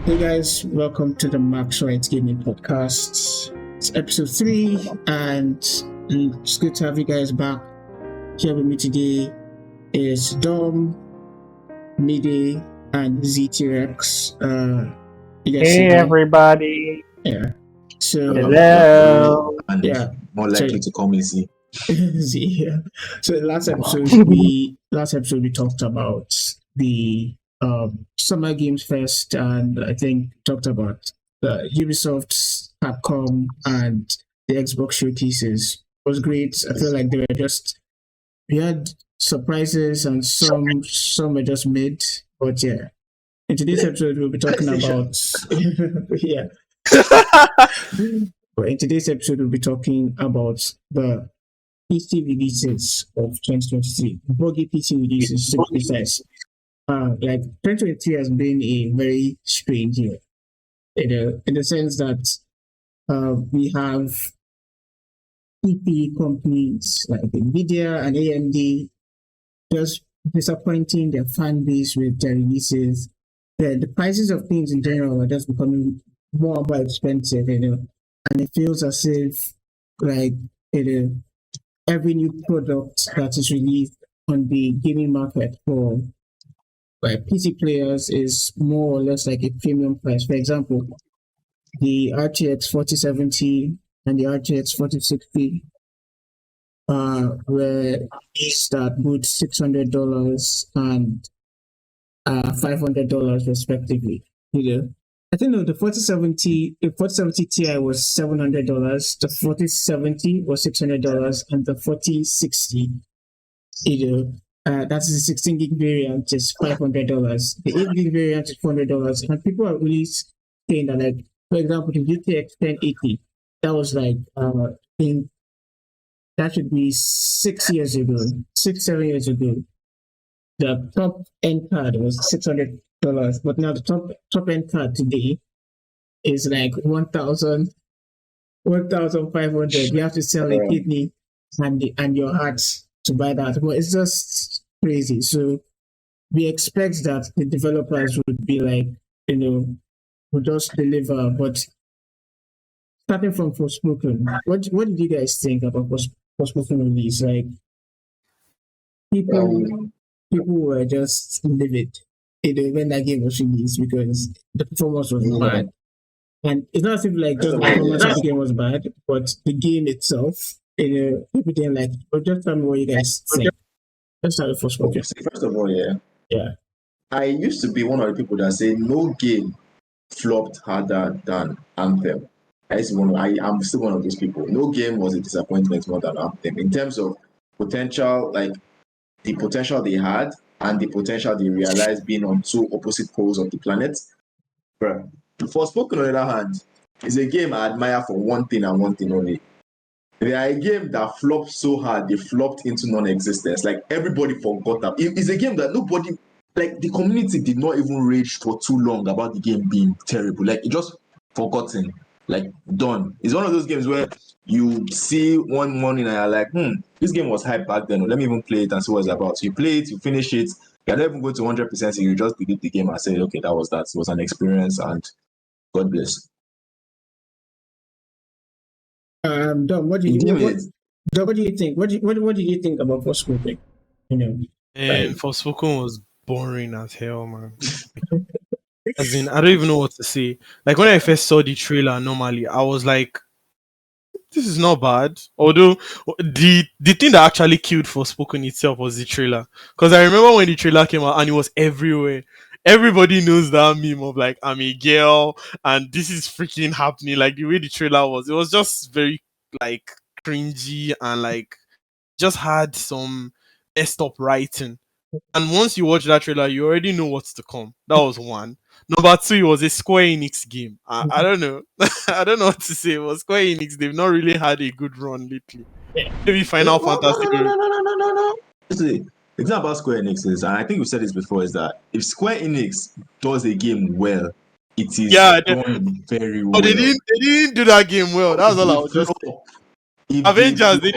Hey guys, welcome to the MaxWryte Gaming Podcast. It's episode 3, and it's good to have you guys back. Here with me today is Dom, Mide, and ZTRX. You guys say Hey hi? everybody. Yeah. So, Hello. And yeah. more likely to call me Z. Z, yeah. So last episode we talked about the Summer Games Fest, and I think talked about the Ubisoft, Capcom, and the Xbox showcases. It was great. I feel like we had surprises, and some were just mid. But yeah, in today's episode we'll be talking about yeah. But in today's episode we'll be talking about the PC releases of 2023, Buggy PC releases to be precise. Like 2023 has been a very strange year, in the sense that we have PC companies like Nvidia and AMD just disappointing their fan base with their releases. The prices of things in general are just becoming more and more expensive, and it feels as if like every new product that is released on the gaming market for PC players is more or less like a premium price. For example, the RTX 4070 and the RTX 4060 were released at both $600 and $500 respectively. I think the 4070 Ti was $700, the 4070 was $600, and the 4060, that's the 16 gig variant is $500. The 8 gig variant is $400, and people are really saying that, like, for example, the GTX 1080, that was like that should be 6 years ago, 7 years ago. The top end card was $600, but now the top end card today is like 1,500. You have to sell a kidney and your heart to buy that. But it's just crazy. So we expect that the developers would be like, would just deliver. But starting from Forspoken, what did you guys think about Forspoken release? Like, people were just livid when that game was released because the performance was bad. And it's not simply like just the performance of the game was bad, but the game itself, people didn't like it. But just tell me what you guys think. Let's start with Forspoken. First of all, Yeah. I used to be one of the people that say no game flopped harder than Anthem. I'm still one of those people. No game was a disappointment more than Anthem in terms of potential, like the potential they had and the potential they realized being on two opposite poles of the planet. Bruh. Forspoken, on the other hand, is a game I admire for one thing and one thing only. They are a game that flopped so hard, they flopped into non-existence. Like, everybody forgot that. It's a game that nobody, like, the community did not even rage for too long about the game being terrible. Like, it just forgotten, like, done. It's one of those games where you see one morning and you're like, this game was hype back then. Let me even play it and see what it's about. So you play it, you finish it, you're not even going to 100%, so you just delete the game and say, okay, that was that. It was an experience, and God bless. Dom, what do you think? What did you think about Forspoken? Forspoken was boring as hell, man. As in, I don't even know what to say. Like, when I first saw the trailer, normally I was like, this is not bad. Although the thing that actually killed Forspoken itself was the trailer. Because I remember when the trailer came out and it was everywhere. Everybody knows that meme of like, I'm a girl and this is freaking happening. Like, the way the trailer was, it was just very like cringy and like just had some messed up writing. And once you watch that trailer, you already know what's to come. That was one. Number two, it was a Square Enix game. I don't know. I don't know what to say. It was Square Enix. They've not really had a good run lately. Maybe Final Fantasy. No. See, the thing about Square Enix is, and I think we said this before, is that if Square Enix does a game well, it is done very well. Oh, they didn't do that game well. That's all I was just saying. Avengers, they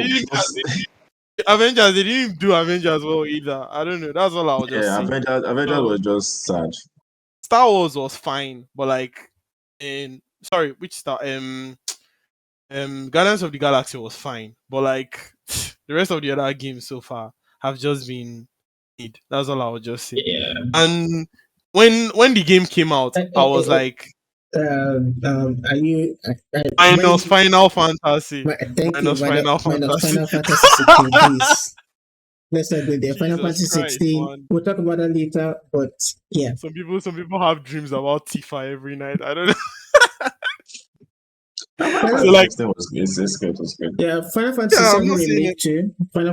didn't do Avengers well either. I don't know. That's all I was just saying. Avengers was just sad. Star Wars was fine, but like which Star Guardians of the Galaxy was fine, but like the rest of the other games so far have just been mid. That's all I would just say. Yeah. And when the game came out, I was like, Are you? minus Final Fantasy, Thank you. minus Final Minus Fantasy. Final Fantasy 16, please. Let's not go there. Final Fantasy Jesus Christ, 16. man. We'll talk about that later. But yeah, Some people have dreams about Tifa every night. I don't know. So like, It's good. It's good. yeah. Final Fantasy yeah, I'm 7 not saying remake it. too. Final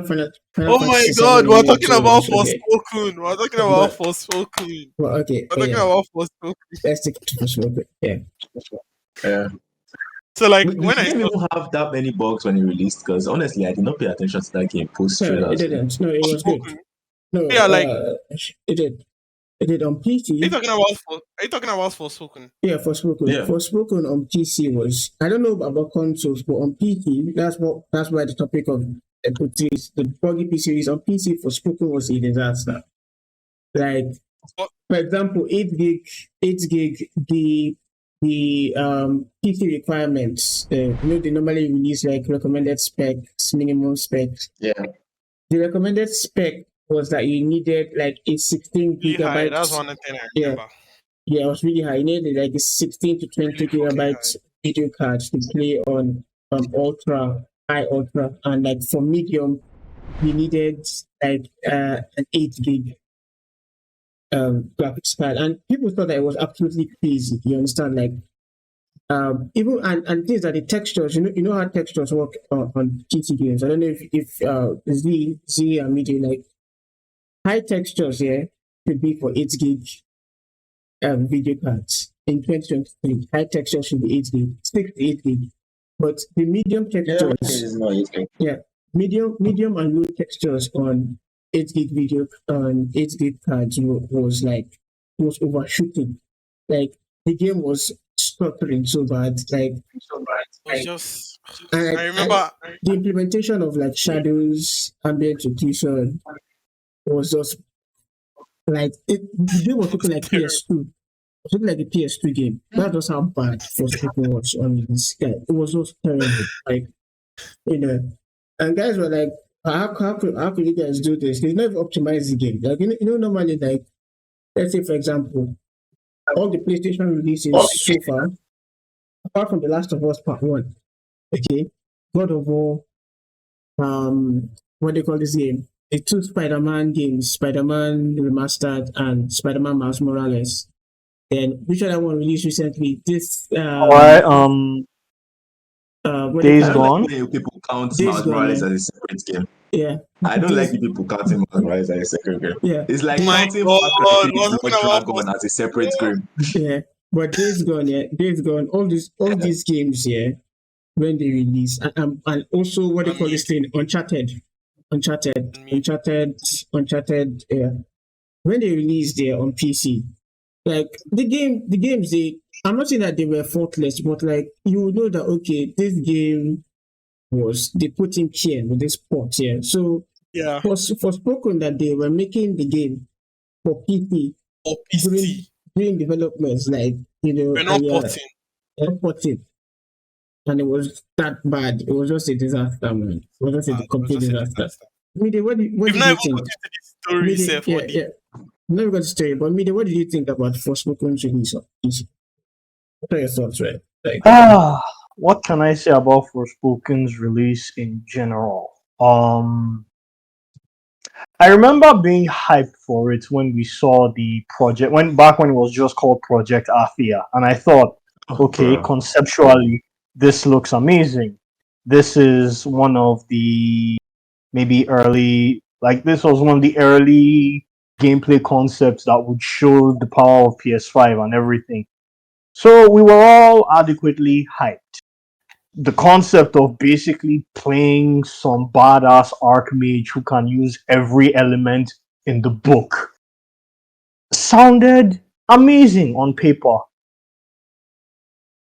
Oh my Fantasy 7 God, we're remake talking too about was okay. Forspoken. We're talking about Forspoken. Well, okay. We're talking about Forspoken. Let's take it to Forspoken. Yeah. Yeah. So like The when I game saw, even have that many bugs when it released, because honestly, I did not pay attention to that game post No, it trailers. didn't. No, it was good. Forspoken, No, yeah, like it did. It did on are you PC. talking about Forspoken? Yeah, Forspoken. Yeah. Forspoken on PC was. I don't know about consoles, but on PC, that's why the topic of the Buggy PC series on PC Forspoken was a disaster. Like, What? for example, 8 gig, the PC requirements. They normally release like recommended specs, minimum specs. Yeah. The recommended spec was that you needed like a 16 Really high. gigabytes. That's one thing I Yeah. remember. Yeah, it was really high. You needed like a 16 to 20 Really fucking gigabytes video card to play on high ultra, and like for medium, you needed like an 8 gig graphics card, and people thought that it was absolutely crazy. You understand, like even and things that the textures, you know how textures work on PC games. I don't know if Z and Media like high textures here could be for 8 gig video cards in 2023. High texture should be 8 gig, 6 to 8 gig. But the medium textures, It's not easy. medium and low textures on 8 gig video on 8 gig cards was overshooting. Like the game was stuttering so bad. Like It was just. and I remember. the implementation of like shadows, ambient occlusion was just like the game was looking like PS2. It was looking like a PS2 game. That was how bad Forspoken was on this guy. It was just terrible. Like, and guys were like, how could you guys do this? They never optimize the game. Like, normally, like, let's say, for example, all the PlayStation releases so far, apart from The Last of Us Part 1, okay, God of War, what do you call this game? The 2 Spider-Man games, Spider-Man Remastered and Spider-Man Miles Morales. Then which other one released recently? This Alright, what Days I don't Gone. like when people count Days Miles Gone, Morales yeah. as a separate game. Yeah. I don't like Days- the people counting Miles Morales as a separate game. Yeah. It's like Oh my counting God, Far Cry we're talking Blood about Dragon as a separate game. Yeah. But Days Gone, yeah. Days Gone, all these games, yeah, when they release. And also what they call this thing, Uncharted, yeah. When they released there on PC, like the games I'm not saying that they were faultless, but like you would know that okay, this game they put in care with this port here. So Yeah. for spoken that they were making the game for PC Or PC. during developments, like We're not yeah, porting. porting. And it was that bad. It was just a disaster, man. It was just a It was complete just a disaster. disaster. Mide, what We've did not you even think? got into the story Mide, itself. yeah. Never got to story, but Mide, what did you think about Forspoken's release of PC? What are your thoughts, right? Like, What can I say about Forspoken's release in general? I remember being hyped for it when we saw the project when it was just called Project Athia, and I thought, okay, Bro. conceptually, this looks amazing. This is one of the maybe early, like this was one of the early gameplay concepts that would show the power of PS5 and everything. So we were all adequately hyped. The concept of basically playing some badass archmage who can use every element in the book sounded amazing on paper.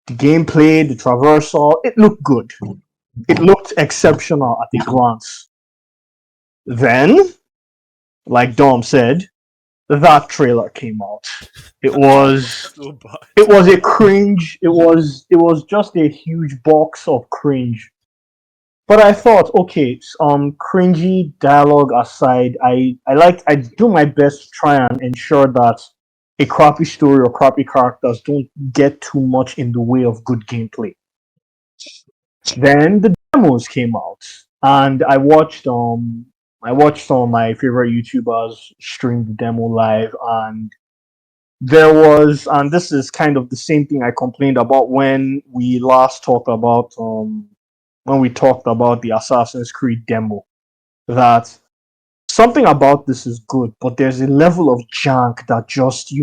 The gameplay, the traversal, it looked good. It looked exceptional at a glance. Then, like Dom said, that trailer came out. It was So bad. it was a cringe. It was just a huge box of cringe. But I thought, okay, cringy dialogue aside, I do my best to try and ensure that a crappy story or crappy characters don't get too much in the way of good gameplay. Then the demos came out, and I watched some of my favorite YouTubers stream the demo live, and this is kind of the same thing I complained about when we talked about the Assassin's Creed demo, that something about this is good, but there's a level of jank that just,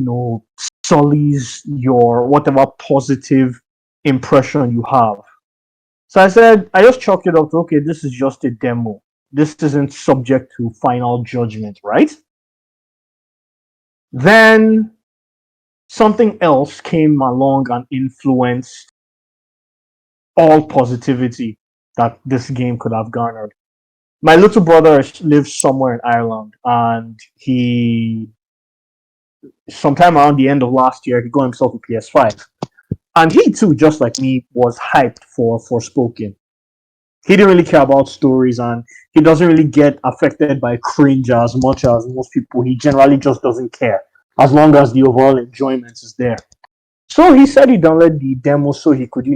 sullies your whatever positive impression you have. So I just chalked it up to, okay, this is just a demo. This isn't subject to final judgment, right? Then something else came along and influenced all positivity that this game could have garnered. My little brother lives somewhere in Ireland, and he, sometime around the end of last year, he got himself a PS5. And he too, just like me, was hyped for Forspoken. He didn't really care about stories, and he doesn't really get affected by cringe as much as most people. He generally just doesn't care as long as the overall enjoyment is there. So he said he downloaded the demo so he could,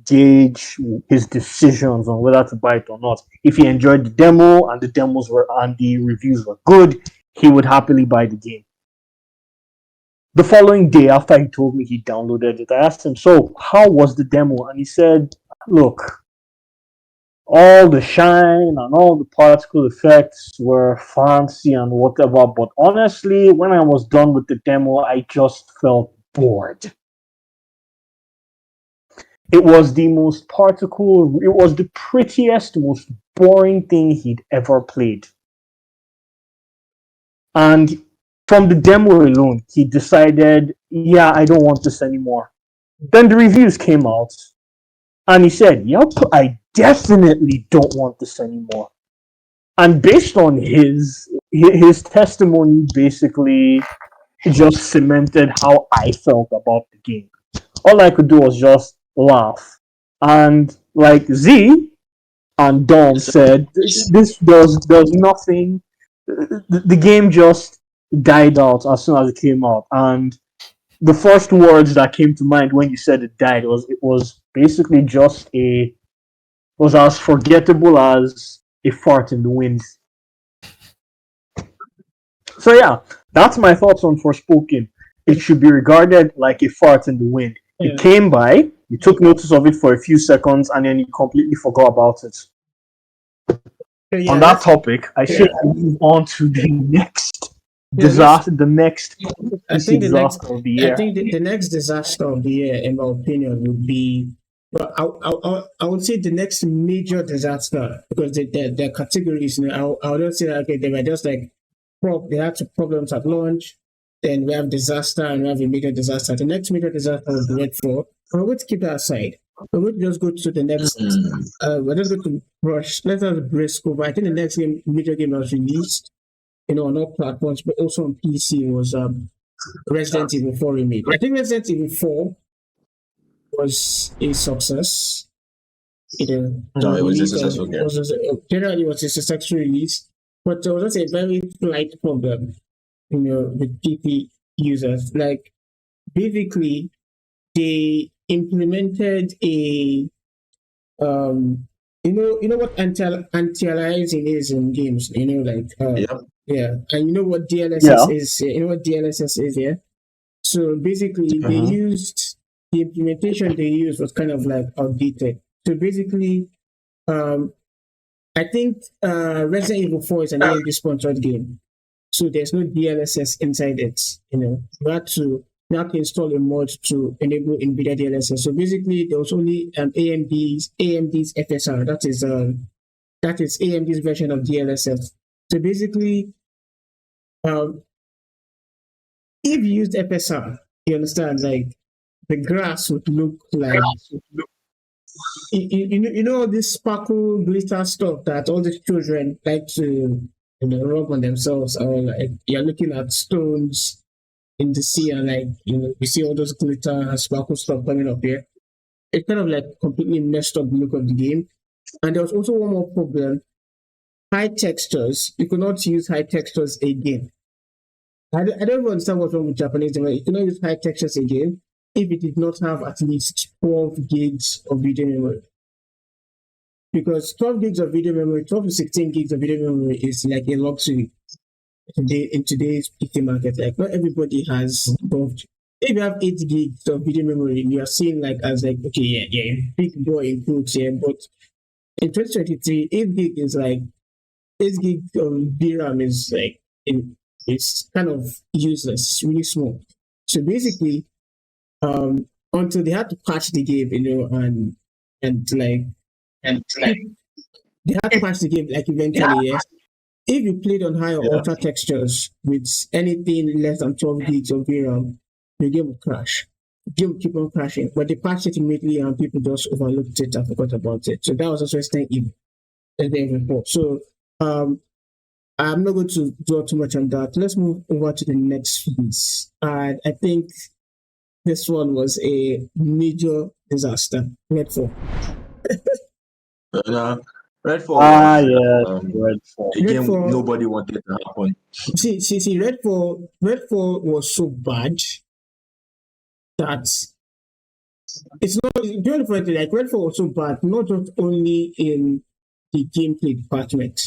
gauge his decisions on whether to buy it or not. If he enjoyed the demo and the reviews were good, he would happily buy the game. The following day, after he told me he downloaded it, I asked him, "So how was the demo?" And he said, "Look, all the shine and all the particle effects were fancy and whatever, but honestly, when I was done with the demo, I just felt bored. It was it was the prettiest, most boring thing he'd ever played." And from the demo alone, he decided, yeah, I don't want this anymore. Then the reviews came out, and he said, yep, I definitely don't want this anymore. And based on his testimony, basically just cemented how I felt about the game. All I could do was just laugh. And like Z and Dom said, this there's nothing. The game just died out as soon as it came out, and the first words that came to mind when you said it died was basically just was as forgettable as a fart in the wind. So yeah, that's my thoughts on Forspoken. It should be regarded like a fart in the wind. It came by, you took notice of it for a few seconds, and then you completely forgot about it. Yeah, On that topic, I should move on to the next disaster. The next I think the next disaster of the year. I think the next disaster of the year, in my opinion, would be. Well, I would say the next major disaster, because the categories. I would not say that, okay, they were just like they had some problems at launch. Then we have disaster and we have a major disaster. The next major disaster was the Red 4. We're going to keep that aside. We're going to just go to the next. We're just going to brush. Let us brisk over. I think the next major game that was released, on all platforms, but also on PC, was Resident Evil 4 remake. I think Resident Evil 4 was a success. No, it was a successful game. Generally, it was a successful release, but there was also a very slight problem, with PC users. Like, basically, they implemented a what anti-aliasing is in games. Yeah, and you know what DLSS is. You know what DLSS is, yeah. So basically, the implementation they used was kind of like outdated. So basically, I think Resident Evil 4 is an AMD sponsored game, so there's no DLSS inside it. You had to install a mod to enable NVIDIA DLSS. So basically, there was only AMD's FSR. That is AMD's version of DLSS. So basically, if you used FSR, you understand, like the grass would look like this sparkle glitter stuff that all the children like to rub on themselves, or like you're looking at stones in the sea, and like you see all those glitter and sparkle stuff coming up here. It kind of like completely messed up the look of the game. And there was also one more problem: high textures. You could not use high textures again. I don't understand what's wrong with Japanese device. You cannot use high textures again if it did not have at least 12 gigs of video memory. Because 12 gigs of video memory, 12 to 16 gigs of video memory is like a luxury in today's PC market. Like, not everybody has 12. If you have 8 gigs of video memory, you are seen like as like, okay, yeah, big boy in books, yeah. But in 2023, 8 gig is like 8 gigs of VRAM is like it's kind of useless. It's really small. So basically, until they had to patch the game, and like they had to patch the game like eventually, yes. If you played on high or ultra textures with anything less than 12 gigs of VRAM, the game would crash. The game would keep on crashing. But they patched it immediately and people just overlooked it and forgot about it. So that was also Resident Evil. So I'm not going to dwell too much on that. Let's move over to the next piece. And I think this one was a major disaster. Redfall. Redfall Redfall. a game Redfall. nobody wanted to happen. See, Redfall was so bad that it's not beautiful. Like Redfall was so bad, not just only in the gameplay department.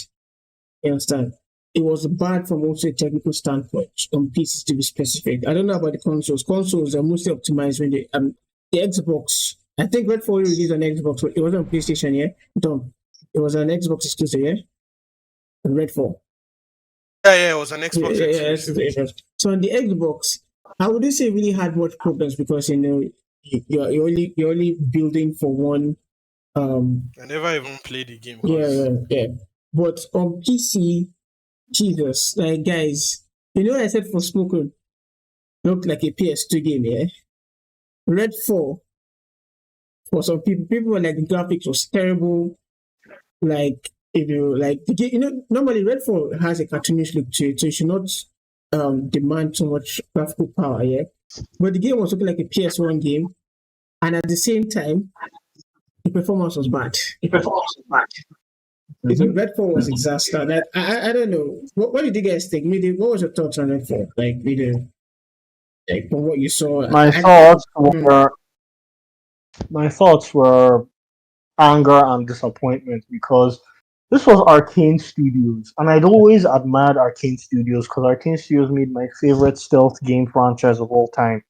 You understand? It was bad from also a technical standpoint on PCs to be specific. I don't know about the consoles. Consoles are mostly optimized when the Xbox. I think Redfall released on Xbox, but it wasn't on PlayStation, yeah? Tom. It was an Xbox exclusive, yeah? Redfall. Yeah, it was an Xbox exclusive. Yeah. So on the Xbox, I wouldn't say really had much problems because you're only building for one. I never even played the game. Yeah. But on PC, Jesus, like guys, I said for Smoking looked like a PS2 game, yeah. Redfall, for some people were like the graphics was terrible. Like if you like the game, normally Redfall has a cartoonish look to it, so you should not demand so much graphical power, yeah. But the game was looking like a PS1 game, and at the same time, the performance was bad. Redfall was a disaster. Like I don't know. What did you guys think? Maybe what was your thoughts on Redfall? Like maybe like from what you saw. My thoughts were anger and disappointment because this was Arcane Studios, and I'd always admired Arcane Studios because Arcane Studios made my favorite stealth game franchise of all time.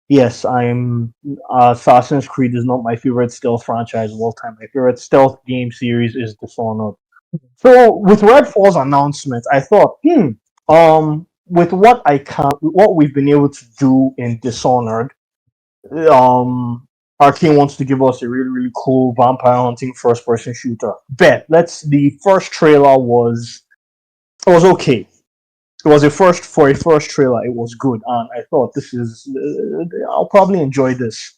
Yes, I'm Assassin's Creed is not my favorite stealth franchise of all time. My favorite stealth game series is Dishonored. So with Redfall's announcement, I thought, with what we've been able to do in Dishonored, Arcane wants to give us a really, really cool vampire hunting first person shooter. The first trailer was okay. It was for a first trailer. It was good, and I thought I'll probably enjoy this.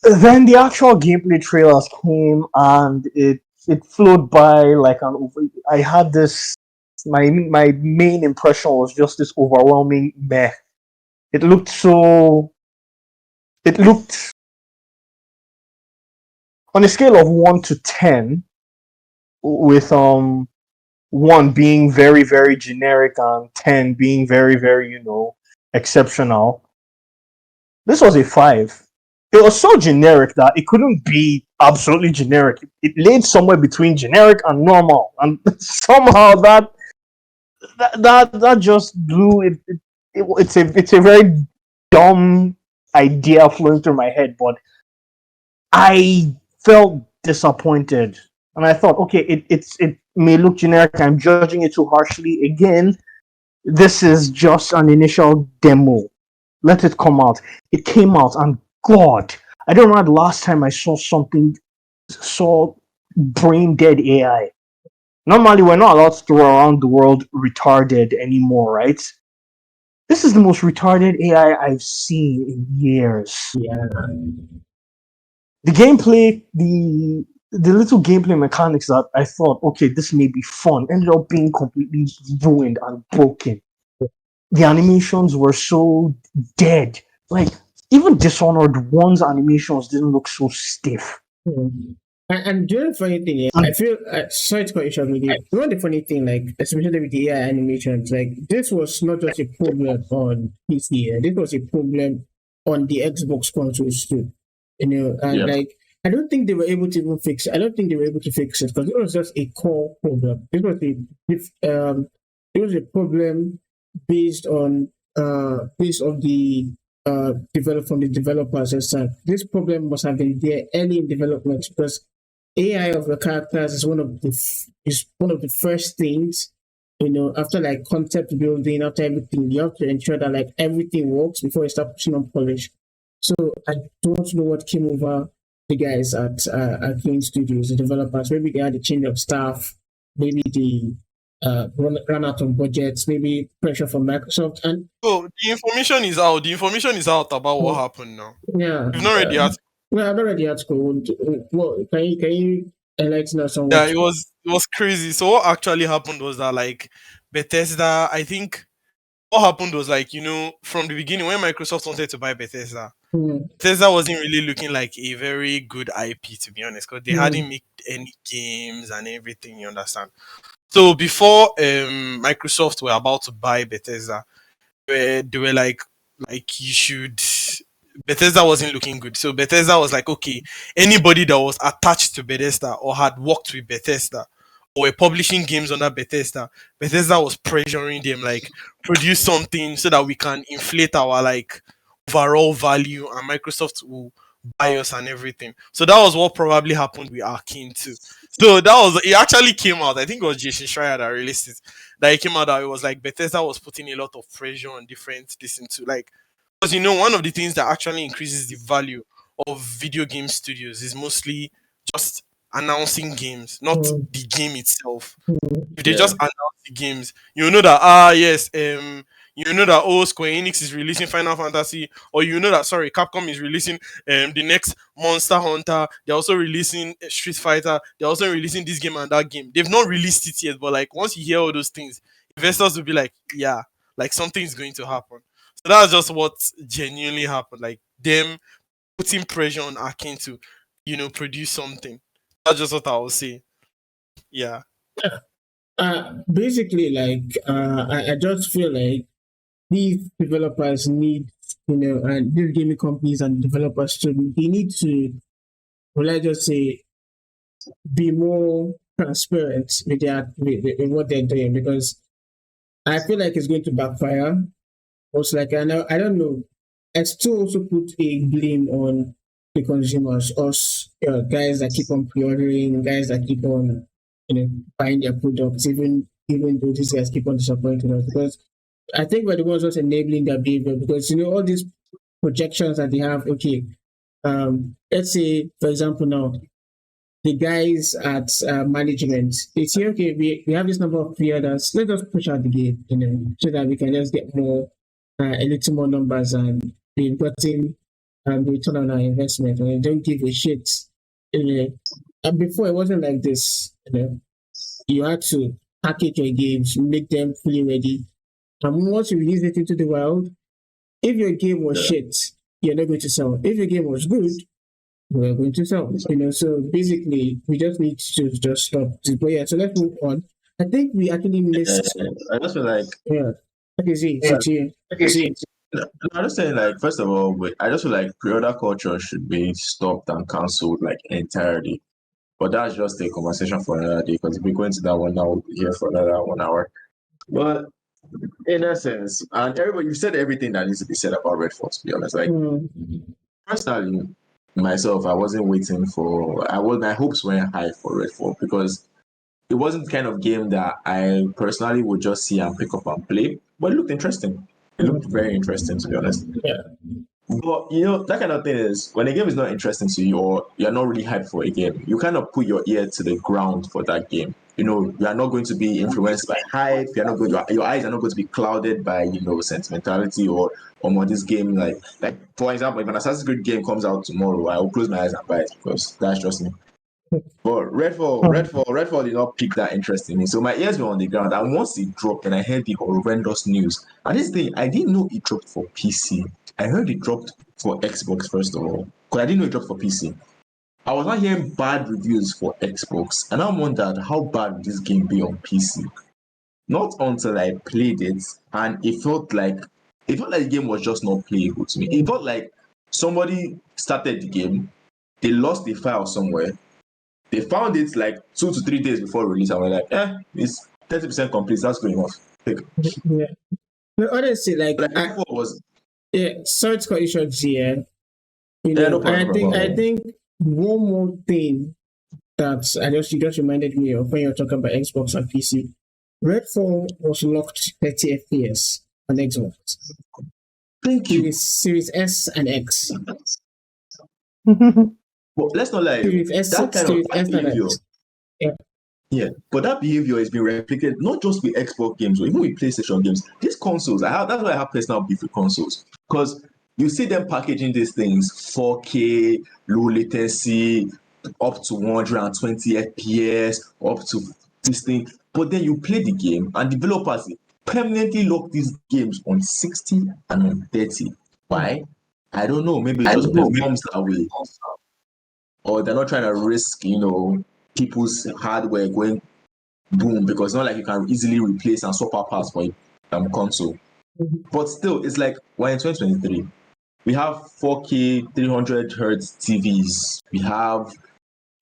Then the actual gameplay trailers came, and it flowed by like an over. I had this. My main impression was just this overwhelming meh. It looked on a scale of 1 to 10, with 1 being very, very generic and 10 being very, very, exceptional. This was a 5. It was so generic that it couldn't be absolutely generic. It laid somewhere between generic and normal, and somehow that just blew it. It's a very dumb idea flowing through my head, but I felt disappointed, and I thought, okay, it may look generic. I'm judging it too harshly. Again, this is just an initial demo. Let it come out. It came out, and God, I don't remember the last time I saw brain dead AI. Normally, we're not allowed to throw around the word retarded anymore, right? This is the most retarded AI I've seen in years. Yeah. The gameplay, the the little gameplay mechanics that I thought, okay, this may be fun, ended up being completely ruined and broken. The animations were so dead. Like, even Dishonored 1's animations didn't look so stiff. Hmm. And the other funny thing, I feel sorry to cut you short with you. You know the funny thing, like especially with the AI animations, like this was not just a problem on PC. This was a problem on the Xbox consoles too. And Yeah. like I don't think they were able to even fix it. I don't think they were able to fix it because it was just a core problem. It was a problem based on based on the develop from the developers itself. This problem must have been there early in development because AI of the characters is is one of the first things, after like concept building, after everything, you have to ensure that like everything works before you start pushing on polish. So I don't know what came over the guys at King Studios, the developers. Maybe they had a change of staff, maybe they run out of budgets, maybe pressure from Microsoft, and So the information is out. The information is out about what happened now. yeah. You've not read the article. No, I don't read the article. Well, can you enlighten us on Yeah, what? it was crazy. So what actually happened was that like Bethesda, I think what happened was like, from the beginning when Microsoft wanted to buy Bethesda, Hmm, Bethesda wasn't really looking like a very good IP to be honest, because they hmm, hadn't made any games and everything, you understand. So before Microsoft were about to buy Bethesda, they were like you should. Bethesda wasn't looking good, so Bethesda was like, okay, anybody that was attached to Bethesda or had worked with Bethesda or were publishing games under Bethesda, Bethesda was pressuring them like produce something so that we can inflate our like overall value and Microsoft will buy us and everything. So that was what probably happened with Arkane too. So that was it actually came out. I think it was Jason Schreier that released it. That it came out that it was like Bethesda was putting a lot of pressure on different this into like because one of the things that actually increases the value of video game studios is mostly just announcing games, not hmm, the game itself. If they Yeah. just announce the games, you know that yes, you know that Square Enix is releasing Final Fantasy, or you know that Capcom is releasing the next Monster Hunter. They're also releasing Street Fighter. They're also releasing this game and that game. They've not released it yet, but like once you hear all those things, investors will be like, yeah, like something's going to happen. So that's just what genuinely happened. Like them putting pressure on Akin to, produce something. That's just what I will say. Yeah. basically, like I just feel like these developers need, and these gaming companies and developers they need to, well, I just say, be more transparent with what they're doing because I feel like it's going to backfire. Also, like I don't know. I still also put a blame on the consumers, us guys that keep on pre-ordering, guys that keep on buying their products, even though these guys keep on disappointing us. Because I think we're the ones just enabling their behavior. Because all these projections that they have. Okay, let's say for example now the guys at management, they say, okay, we have this number of pre-orders. Let us push out the game, so that we can just get a little more numbers and we've gotten the return on our investment. And we don't give a shit. And before it wasn't like this. You had to package your games, make them fully ready. And once you release it into the wild, if your game was shit, you're not going to sell. If your game was good, we're going to sell. So basically, we just need to just stop this. But yeah, so let's move on. I think we actually missed. I just feel like Yeah. Okay, see, no, I'm just saying like first of all, I just feel like pre-order culture should be stopped and cancelled like entirely. But that's just a conversation for another day because if we go into that one, now we'll be here for another 1 hour. But in essence, and everybody, you said everything that needs to be said about Redfall. To be honest, like personally, myself, I wasn't waiting for. My hopes weren't high for Redfall because it wasn't the kind of game that I personally would just see and pick up and play. But it looked interesting. It looked very interesting, to be honest. Yeah. But that kind of thing is when a game is not interesting to you or you're not really hyped for a game, you kind of put your ear to the ground for that game. You are not going to be influenced by hype. You're not going. Your eyes are not going to be clouded by sentimentality or more this game. Like for example, if an Assassin's Creed game comes out tomorrow, I will close my eyes and buy it because that's just me. But Redfall did not pick that interest in me. So my ears were on the ground. And once it dropped, and I heard the horrendous news. And this thing, I didn't know it dropped for PC. I heard it dropped for Xbox first of all, because I didn't know it dropped for PC. I was not hearing bad reviews for Xbox, and I wondered how bad would this game be on PC. Not until I played it, and it felt like the game was just not playable to me. It felt like somebody started the game, they lost the file somewhere, they found it like 2 to 3 days before release, and we're like, it's 30% complete. That's good enough. Yeah. No, honestly, like Redfall was sorry to cut you short here. no And I problem. think one more thing that you just reminded me of when you're talking about Xbox and PC. Redfall was locked 30 FPS on Xbox. Thank you. Series S and X. But let's not lie, Series S, that kind Series of S and behavior. X. Yeah, but that behavior has been replicated not just with Xbox games, but even with PlayStation games. These consoles, that's why I have personal beef with consoles, because you see them packaging these things 4K, low latency, up to 120 FPS, up to this thing, but then you play the game and developers permanently lock these games on 60 and on 30. Why? I don't know. Maybe it just performs that way, or they're not trying to risk, people's hardware going boom, because it's not like you can easily replace and swap out parts for a console. But still, it's like we're in 2023. We have 4K 300 hertz TVs. We have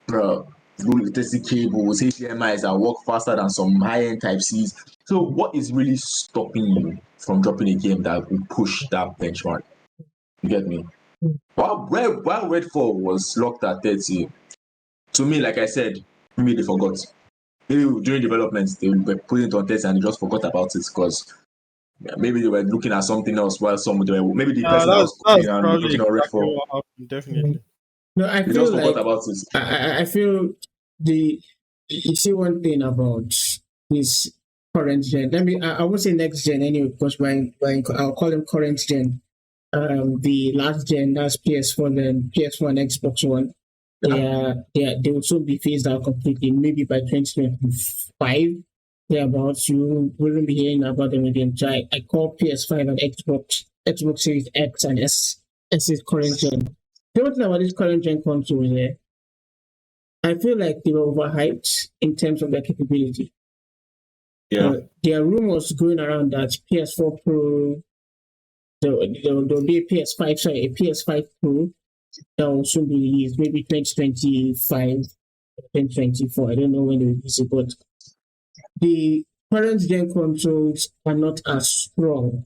low latency cables, HDMIs that work faster than some high-end Type Cs. So what is really stopping you from dropping a game that will push that benchmark? You get me? While Redfall was locked at 30, to me, like I said, maybe they forgot. Maybe during development, they were putting it on 30 and they just forgot about it, because maybe they were looking at something else while maybe the person that was cooking and probably looking on exactly Redfall, what happened. Definitely. No, I they feel just forgot like about it. I feel you see one thing about this current gen. I won't say next gen anyway, because I'll call them current gen. The last gen, that's PS4 and PS1, Xbox One. They will soon be phased out completely. Maybe by 2025, thereabouts, you wouldn't be hearing about them again. So I call PS5 and Xbox Series X and S is current gen. The one thing about this current gen console here, I feel like they were overhyped in terms of their capability. Yeah. There are rumors going around that PS4 Pro, there'll be a PS5 Pro that will soon be released, maybe 2025, 2024. I don't know when they release it, but the current gen consoles are not as strong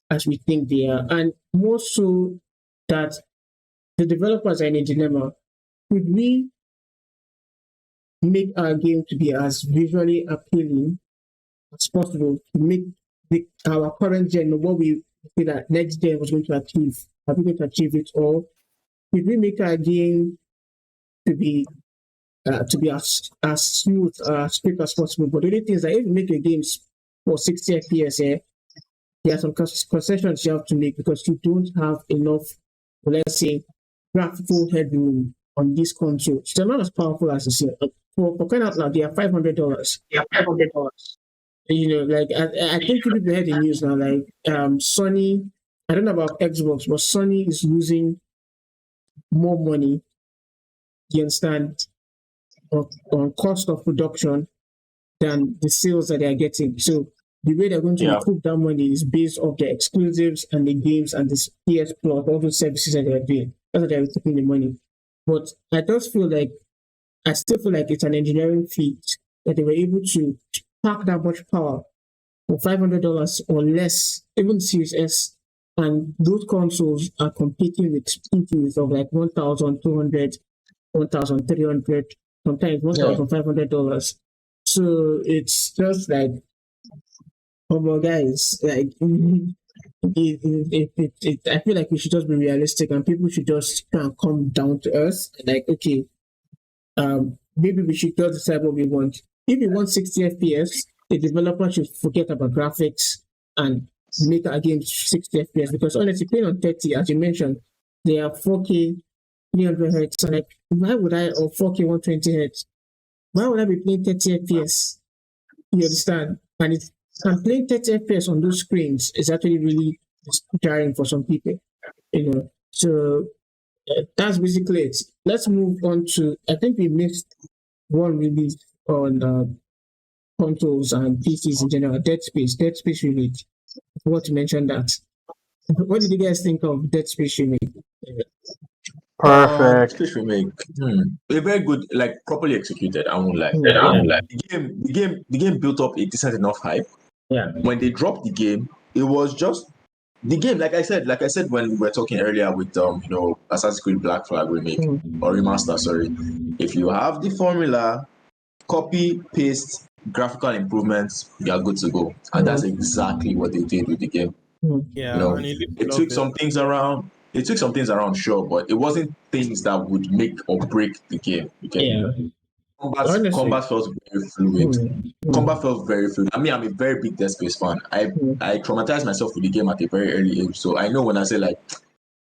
as we think they are, and more so that the developers are in a dilemma. Could we make our game to be as visually appealing as possible to make our current gen what we say that next gen was going to achieve? Are we going to achieve it all? Could we make our game to be as smooth, as quick as possible? But the only thing is that if you make your games for 60 FPS, there are some concessions you have to make, because you don't have enough, let's say, graphical headroom on this console. They're not as powerful as this. For crying out loud, they are $500. Like I think people heard the news now. Like Sony, I don't know about Xbox, but Sony is losing more money. You understand, on cost of production than the sales that they are getting. So the way they're going to recoup that money is based off the exclusives and the games and this PS Plus, all those services that they're doing. That's how they're recouping the money. But I still feel like it's an engineering feat that they were able to pack that much power for $500 or less, even Series S. And those consoles are competing with PCs of like $1,200, $1,300, sometimes $1,500. So it's just like, oh my guys, like I feel like we should just be realistic, and people should just come down to earth. Like, okay, maybe we should just decide what we want. If we want 60 FPS, the developer should forget about graphics and make our game 60 FPS, because honestly, playing on 30, as you mentioned, they are 4K 300 hertz. So like, why would I, or 4K 120 hertz? Why would I be playing 30 FPS? You understand? And playing 30 FPS on those screens is actually really jarring for some people, you know. So that's basically it. Let's move on to, I think we missed one release on consoles and PCs in general, Dead Space remake. I forgot to mention that. What did you guys think of Dead Space remake? Perfect. Space remake. A very good, like properly executed. I won't lie. Yeah. The game built up a decent enough hype. Yeah. When they dropped the game, it was just the game. Like I said when we were talking earlier with Assassin's Creed Black Flag remake or remaster. Sorry, if you have the formula, copy paste graphical improvements, you are good to go. And that's exactly what they did with the game. Yeah, and It took some things around. It took some things around, sure, but it wasn't things that would make or break the game. Yeah. Combat felt very fluid. Combat felt very fluid. I mean, I'm a very big Dead Space fan. I traumatized myself with the game at a very early age, so I know when I say like,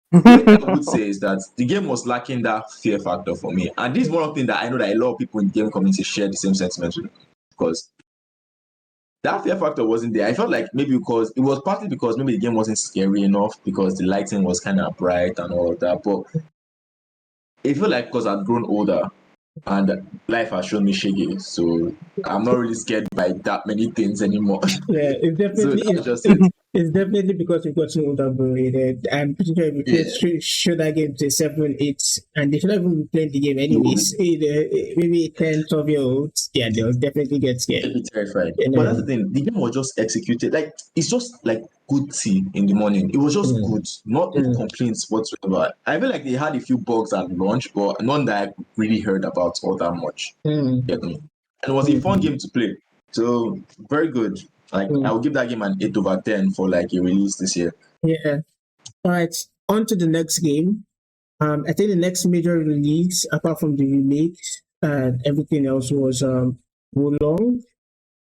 what I would say is that the game was lacking that fear factor for me, and this is one of the things that I know that a lot of people in the game community share the same sentiment with, because that fear factor wasn't there. I felt like maybe because it was partly because maybe the game wasn't scary enough because the lighting was kind of bright and all of that. But it felt like because I'd grown older and life has shown me shaggy, so I'm not really scared by that many things anymore. Yeah, it's definitely So that's just it. it's definitely because we've gotten older, bro. I'm pretty sure if you show that game to 7, 8, and they should not even be playing the game anyways. Maybe 10, 12-year-olds, yeah, they'll definitely get scared. They'll be terrified. You know? But that's the thing, the game was just executed. Like, it's just like good tea in the morning. It was just good, not complaints whatsoever. I feel like they had a few bugs at launch, but none that I really heard about all that much. Get me? And it was a fun game to play. So, very good. Like, I would give that game an 8/10 for like a release this year. Yeah. All right. On to the next game. I think the next major release, apart from the remake and everything else, was Wolong.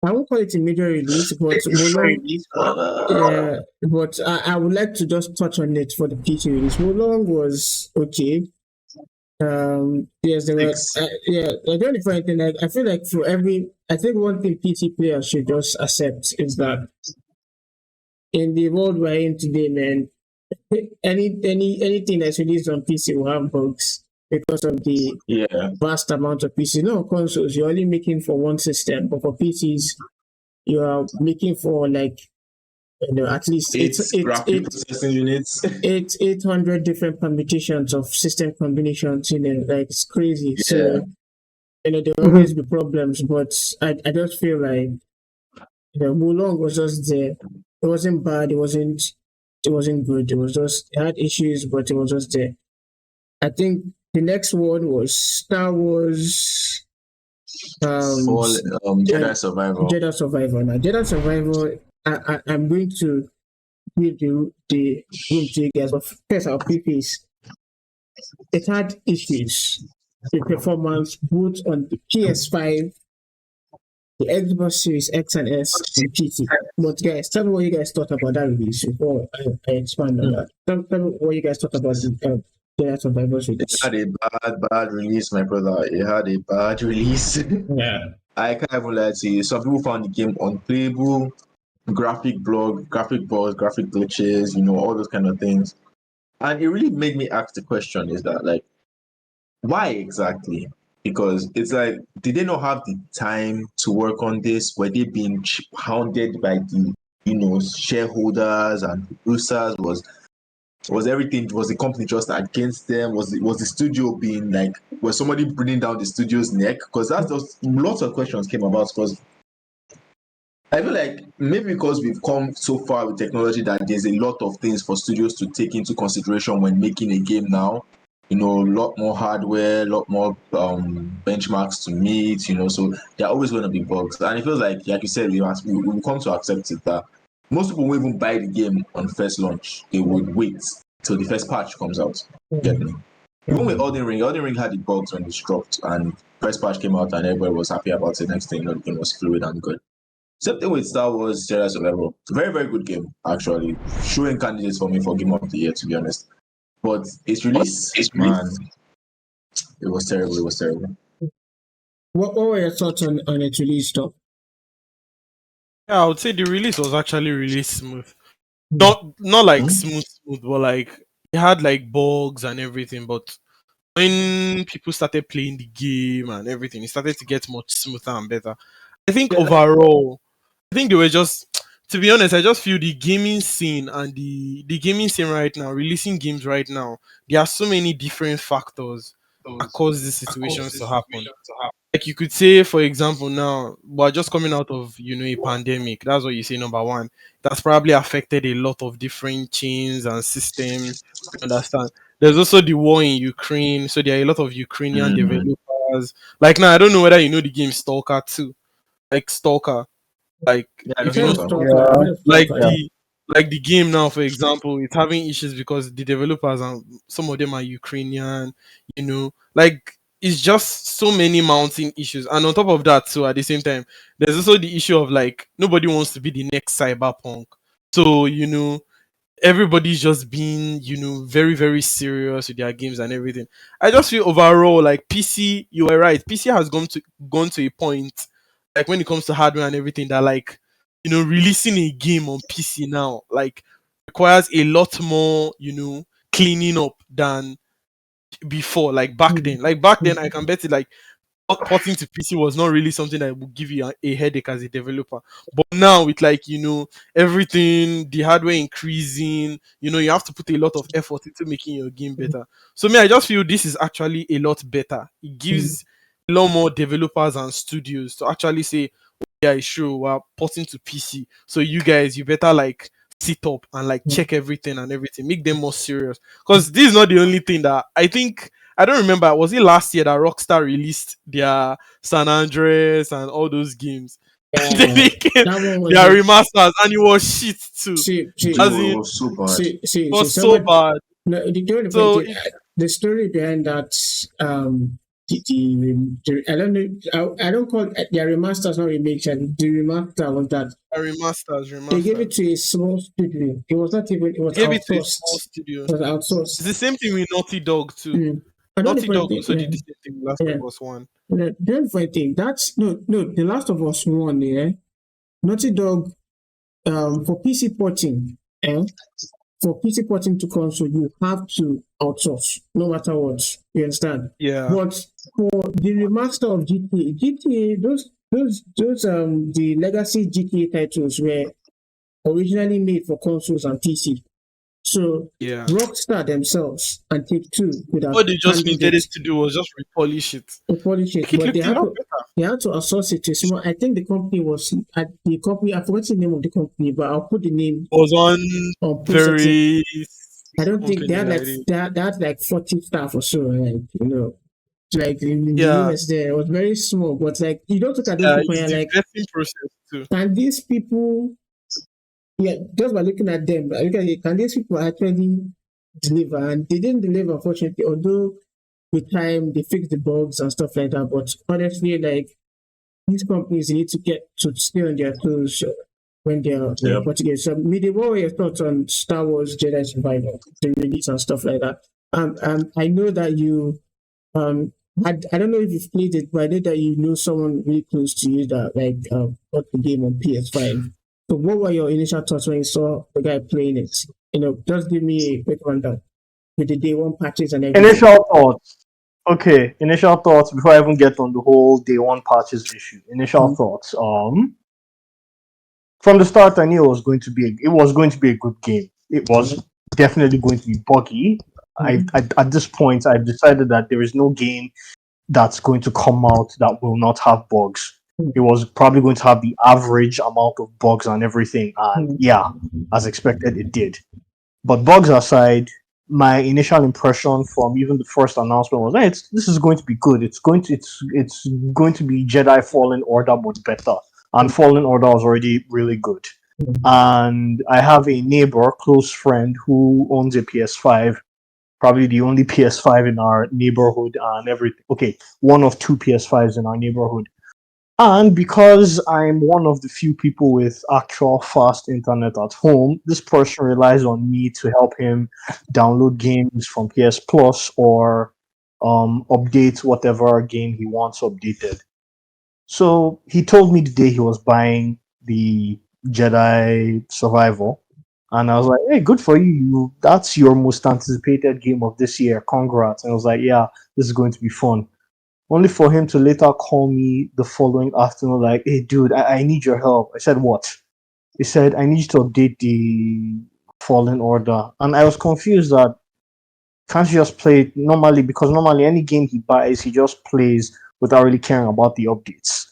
I won't call it a major release, but Wolong. Yeah, but I would like to just touch on it for the PC release. Wolong was okay. Yes, there were. The only funny thing, like, I feel like I think one thing PC players should just accept is that in the world we're in today, man, anything that's released on PC will have bugs because of the vast amount of PCs. No, consoles, you're only making for one system, but for PCs, you are making for like, at least graphic processing units. 800 different permutations of system combinations. Like, it's crazy. So there will always be problems, but I just feel like Mulong was just there. It wasn't bad. It wasn't good. It was just, it had issues, but it was just there. I think the next one was Star Wars. Jedi Survivor. Jedi Survivor. Now, Jedi Survivor. I'm going to give the room to you guys, but first I'll preface. It had issues with performance both on the PS5, the Xbox Series X and S, and PC. But guys, tell me what you guys thought about that release before I expand on that. Tell me what you guys thought about the Jedi Survivor release. It had a bad release, my brother. It had a bad release. Yeah. I can't even lie to you. Some people found the game unplayable. Graphic bugs, graphic glitches, all those kind of things. And it really made me ask the question, is that like, why exactly? Because it's like, did they not have the time to work on this? Were they being hounded by the, shareholders and producers? Was everything, was the company just against them? Was the studio being like, was somebody bringing down the studio's neck? Because that's just, lots of questions came about, because I feel like maybe because we've come so far with technology that there's a lot of things for studios to take into consideration when making a game now. A lot more hardware, a lot more benchmarks to meet, so there are always going to be bugs. And it feels like you said, we come to accept it that most people won't even buy the game on first launch. They would wait till the first patch comes out. Get me? Even with Elden Ring had the bugs when it dropped, and first patch came out and everybody was happy about it. Next thing, the game was fluid and good. Same thing with Star Wars Jedi Survivor. Very, very good game, actually. Showing candidates for me for Game of the Year, to be honest. But its release, man, It was terrible. It was terrible. What were your thoughts on its release, though? Yeah, I would say the release was actually really smooth. Not like smooth, but like it had like bugs and everything. But when people started playing the game and everything, it started to get much smoother and better. I think overall, I think they were just, to be honest, I just feel the gaming scene and the gaming scene right now, releasing games right now, there are so many different factors that cause these situations to happen. Like you could say, for example, now we're just coming out of a pandemic. That's what you say, number one. That's probably affected a lot of different chains and systems. You understand? There's also the war in Ukraine, so there are a lot of Ukrainian developers. Like now, I don't know whether you know the game Stalker 2, like Stalker. Like Yeah, I've that's if you heard know of Stalker. Stalker. I've Yeah, heard of like Stalker, yeah. yeah. the game now, for example, it's having issues because the developers and some of them are Ukrainian, like it's just so many mounting issues. And on top of that, so at the same time, there's also the issue of like nobody wants to be the next cyberpunk. So, everybody's just being, very, very serious with their games and everything. I just feel overall like PC, you were right. PC has gone to a point, like when it comes to hardware and everything, that like, releasing a game on PC now, like requires a lot more, cleaning up than before, like back Mm, then. Like back then, mm, I can bet it like porting to PC was not really something that would give you a headache as a developer. But now with like everything, the hardware increasing, you have to put a lot of effort into making your game better. So me, I just feel this is actually a lot better. It mm, gives a lot more developers and studios to actually say, yeah, sure, we're porting to PC. So you guys, you better like sit up and like mm. check everything and everything. Make them more serious. Because this is not the only thing that I think, I don't remember. Was it last year that Rockstar released their San Andreas and all those games? Then Yeah, they came that one was their a remasters and it was shit too. see, see, As Dude, it in, it was so bad. was so Someone. bad. No, the funny So thing, it the story behind that, I don't know, I don't call it, their remasters, not remakes, and the remaster was that they gave it remasters. to a small studio. It was not even, it was Gave it to a small outsourced. studio. It was outsourced. It's the same thing with Naughty Dog too. Mm. I don't know Naughty if I Dog think, also yeah, did the same thing with Last yeah. of Us One. The only funny thing, that's, no, The Last of Us 1, yeah, Naughty Dog, for PC porting, for PC porting to console, you have to outsource, no matter what. You understand? Yeah. But for the remaster of GTA, the legacy GTA titles were originally made for consoles and PC. So Yeah. Rockstar themselves and Take Two could have What they just handled needed it, to do was just repolish it. polish it, Make it but look a lot better. they had to outsource it to a small. I think the company was at the company. I forgot the name of the company, but I'll put the name Was one on post it. very I don't think company like this. they had like 40 staff or so, like like in the Yeah. US there, it was very small. But like you don't look at those Yeah, people it's and you're the like, vetting process too. can these people? Yeah, just by looking at them, can these people actually deliver? And they didn't deliver, unfortunately. Although with time they fixed the bugs and stuff like that. But honestly, like these companies need to get to stay on their toes when they're Yeah. putting it. So, what were your thoughts on Star Wars Jedi Survivor, the release and stuff like that? I know that you I don't know if you've played it, but I know that you know someone really close to you that got the game on PS5. So, what were your initial thoughts when you saw the guy playing it? Just give me a quick rundown with the day one patches and everything. Initial thoughts. Okay, initial thoughts before I even get on the whole day one patches issue. Initial thoughts. From the start, I knew it was going to be a good game. It was definitely going to be buggy. At this point, I've decided that there is no game that's going to come out that will not have bugs. It was probably going to have the average amount of bugs and everything, and yeah, as expected, it did. But bugs aside, my initial impression from even the first announcement was, hey, this is going to be good. It's going to be Jedi Fallen Order but better, and Fallen Order was already really good. And I have a neighbor, close friend, who owns a PS5, probably the only PS5 in our neighborhood and everything. Okay, one of two PS5s in our neighborhood. And because I'm one of the few people with actual fast internet at home, this person relies on me to help him download games from PS Plus or update whatever game he wants updated. So he told me the day he was buying the Jedi Survival, and I was like, "Hey, good for you! That's your most anticipated game of this year. Congrats!" And I was like, "Yeah, this is going to be fun." Only for him to later call me the following afternoon, like, "Hey, dude, I need your help." I said, "What?" He said, "I need you to update the Fallen Order," and I was confused that can't you just play it normally? Because normally any game he buys, he just plays without really caring about the updates.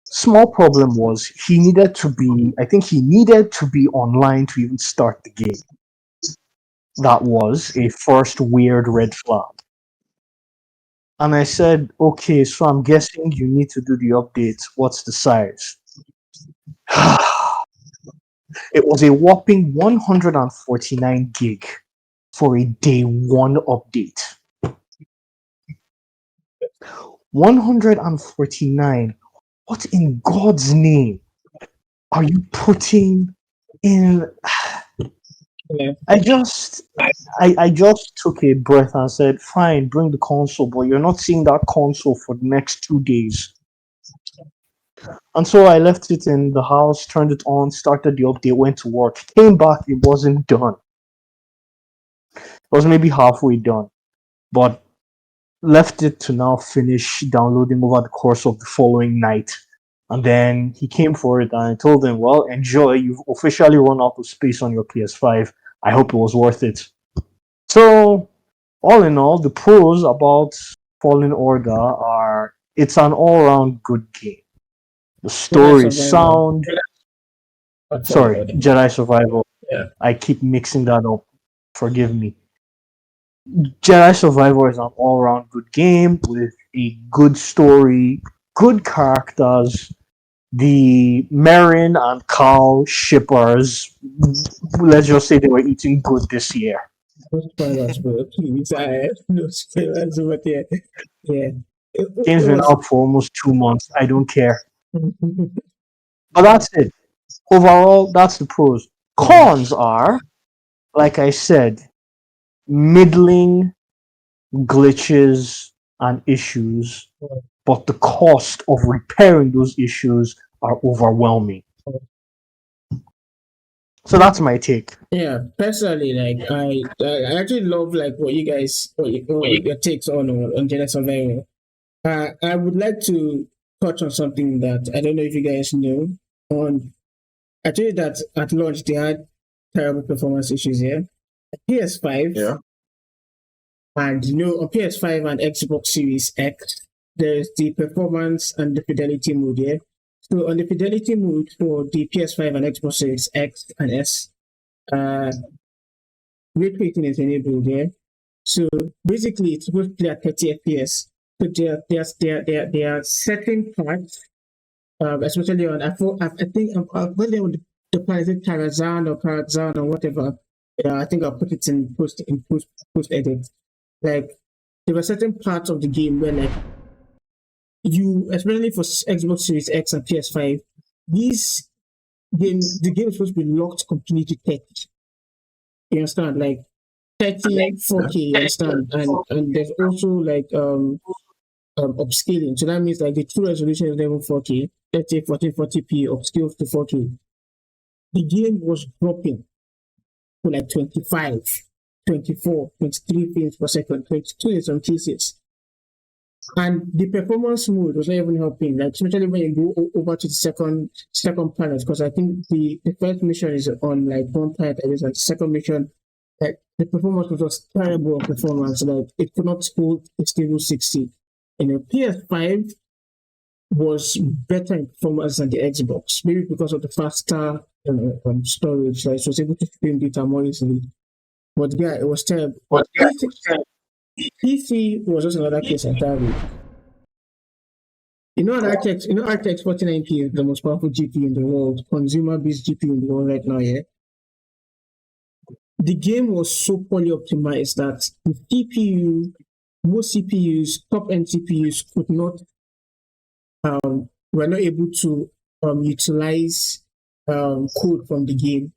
Small problem was he needed to be, I think he needed to be online to even start the game. That was a first weird red flag. And I said, okay, so I'm guessing you need to do the updates. What's the size? It was a whopping 149 gig for a day one update. 149. What in God's name are you putting in? Yeah. I just took a breath and said, fine, bring the console, but you're not seeing that console for the next 2 days. And so I left it in the house, turned it on, started the update, went to work, came back, it wasn't done. It was maybe halfway done, but left it to now finish downloading over the course of the following night. And then he came for it, and I told him, well, enjoy. You've officially run out of space on your PS5. I hope it was worth it. So, all in all, the pros about Fallen Order are it's an all round good game. The story is sound. Sorry, Jedi Survival. Yeah. I keep mixing that up. Forgive me. Jedi Survivor is an all round good game with a good story, good characters. The Merrin and Carl shippers, let's just say they were eating good this year. No spoilers, bro. Please, no spoilers over there. Yeah. Game's been out for almost 2 months. I don't care. But that's it. Overall, that's the pros. Cons are, like I said, middling glitches and issues, but the cost of repairing those issues are overwhelming. So that's my take. Yeah, personally, like I actually love like what you guys what your takes on Jedi Survivor. I would like to touch on something that I don't know if you guys know. I told you that at launch they had terrible performance issues here. PS5, Yeah. and on PS5 and Xbox Series X, there's the performance and the fidelity mode here. So on the fidelity mode for the PS5 and Xbox Series X and S, ray tracing is enabled there. So basically, it's supposed to play at 30 FPS. So there are certain parts, especially on I think when they on the part is it Tarazan or Karazan or whatever. I think I'll put it in post edit. Like there were certain parts of the game where like you, especially for Xbox Series X and PS5, the game is supposed to be locked completely to 30. You understand? Like 30 4K, you understand? And there's also like upscaling. So that means like the true resolution is level 4K, 30, 40p upscale to 4K. The game was dropping to like 25, 24, 23 frames per second, 22 in some cases. And the performance mode was not even helping, like especially when you go over to the second planet, because I think the first mission is on like one planet, and the second mission, like the performance was just terrible performance. Like it could not hold a stable 60. And the PS5 was better in performance than the Xbox, maybe because of the faster storage. Like it was able to stream data more easily. But yeah, it was terrible. PC was just another case entirely. RTX 49P is the most powerful GPU in the world, consumer-based GPU in the world right now, yeah? The game was so poorly optimized that the CPU, most CPUs, top-end CPUs were not able to utilize code from the game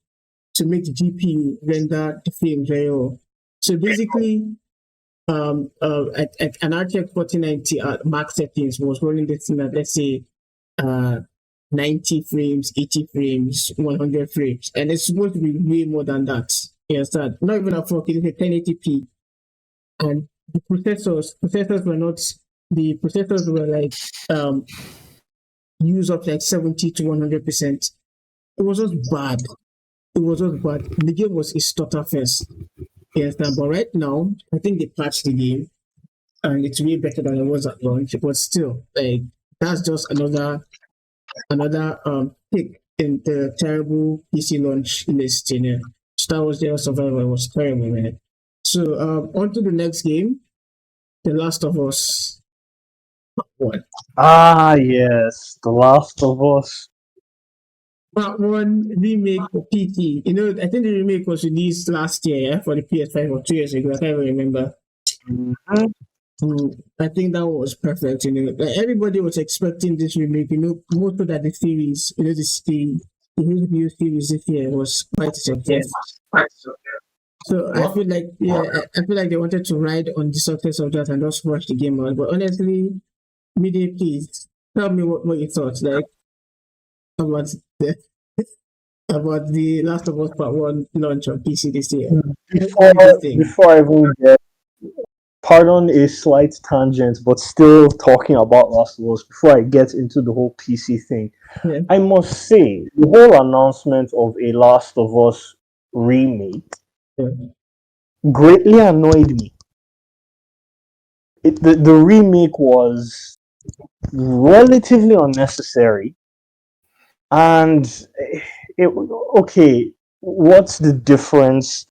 to make the GPU render the frame very well. So basically, at an RTX 4090 max settings was running this thing at, let's say, 90 frames, 80 frames, 100 frames, and it's supposed to be way more than that. You understand? Not even a 4K, it's a 1080p, and the processors were like use up like 70 to 100%. It was just bad. The game was a stutter fest. Yes, but right now, I think they patched the game and it's way better than it was at launch. But still, like that's just another pick in the terrible PC launch list. Star Wars Jedi Survivor was terrible, man. So on to the next game, The Last of Us. What? Ah, yes, The Last of Us. Part 1 remake for PC. I think the remake was released last year, for the PS5 or 2 years ago. I can't even remember. I think that was perfect. Like everybody was expecting this remake. Most of that the series, the HBO series this year was quite a success. So I feel like, I feel like they wanted to ride on the success of that and just rush the game out. But honestly, Midday, please tell me what you thought. Like about the about the Last of Us Part 1 launch on PC this year. Before I even get, pardon a slight tangent, but still talking about Last of Us, before I get into the whole PC thing, Yeah. I must say, the whole announcement of a Last of Us remake greatly annoyed me. The remake was relatively unnecessary, and okay, what's the difference?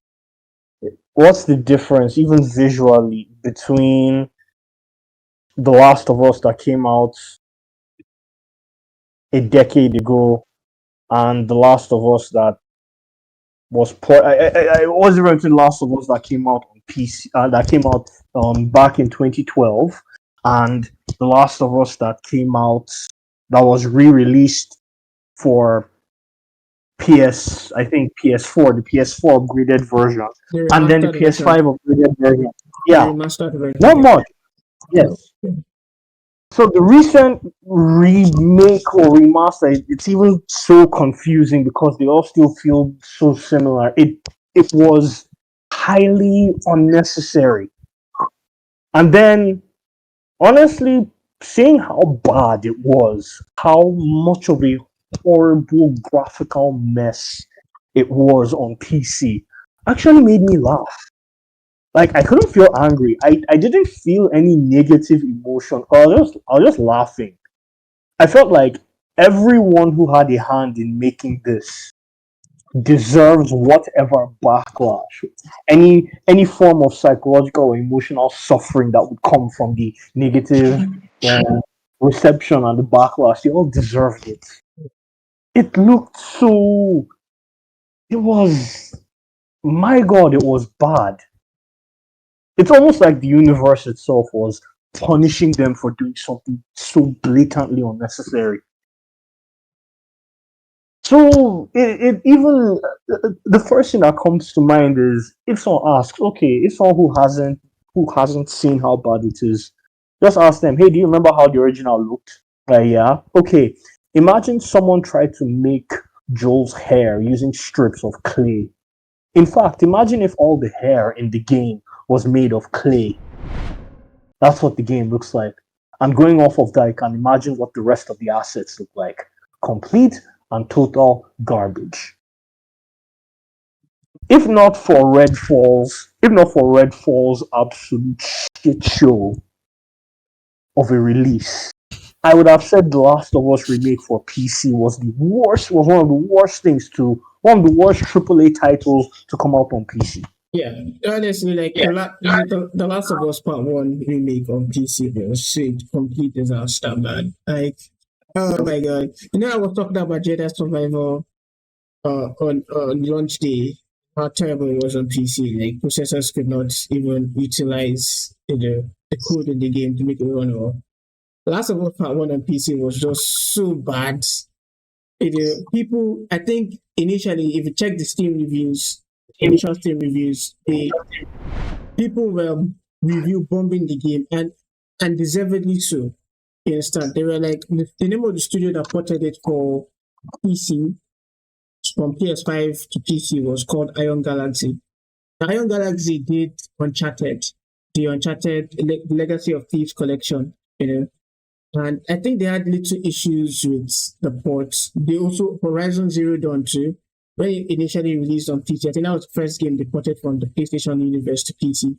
What's the difference, even visually, between The Last of Us that came out a decade ago and The Last of Us that was I was referring to The Last of Us that came out on PC, that came out back in 2012, and The Last of Us that came out that was re-released for I think PS4, the PS4 upgraded version, and then the PS5 upgraded version. Yeah, not much. Yes. So the recent remake or remaster, it's even so confusing because they all still feel so similar. It was highly unnecessary. And then, honestly, seeing how bad it was, how much of a horrible graphical mess it was on PC, actually made me laugh. Like, I couldn't feel angry. I didn't feel any negative emotion. I was just laughing. I felt like everyone who had a hand in making this deserves whatever backlash, any form of psychological or emotional suffering that would come from the negative reception and the backlash. They all deserved it. It looked so. It was. My God, it was bad. It's almost like the universe itself was punishing them for doing something so blatantly unnecessary. So it even the first thing that comes to mind is if someone asks, okay, if someone who hasn't seen how bad it is, just ask them, hey, do you remember how the original looked? Yeah. Okay. Imagine someone tried to make Joel's hair using strips of clay. In fact, imagine if all the hair in the game was made of clay. That's what the game looks like. And going off of that, you can imagine what the rest of the assets look like. Complete and total garbage. If not for Redfall's absolute shit show of a release, I would have said The Last of Us remake for PC was one of the worst AAA titles to come out on PC. Yeah, honestly, like the Last of Us Part 1 remake on PC was shit, complete disaster, man. Like, oh my God. I was talking about Jedi Survivor on launch day, how terrible it was on PC. Like, processors could not even utilize the code in the game to make it run well. The Last of Us Part 1 on PC was just so bad. People, I think, initially, if you check the initial Steam reviews, people were review bombing the game, and deservedly so. You understand? They were like the name of the studio that ported it for PC from PS5 to PC was called Iron Galaxy. Iron Galaxy did Uncharted, the Uncharted Legacy of Thieves collection, you know. And I think they had little issues with the ports. They also Horizon Zero Dawn 2, when it initially released on PC. I think that was the first game they ported from the PlayStation universe to PC.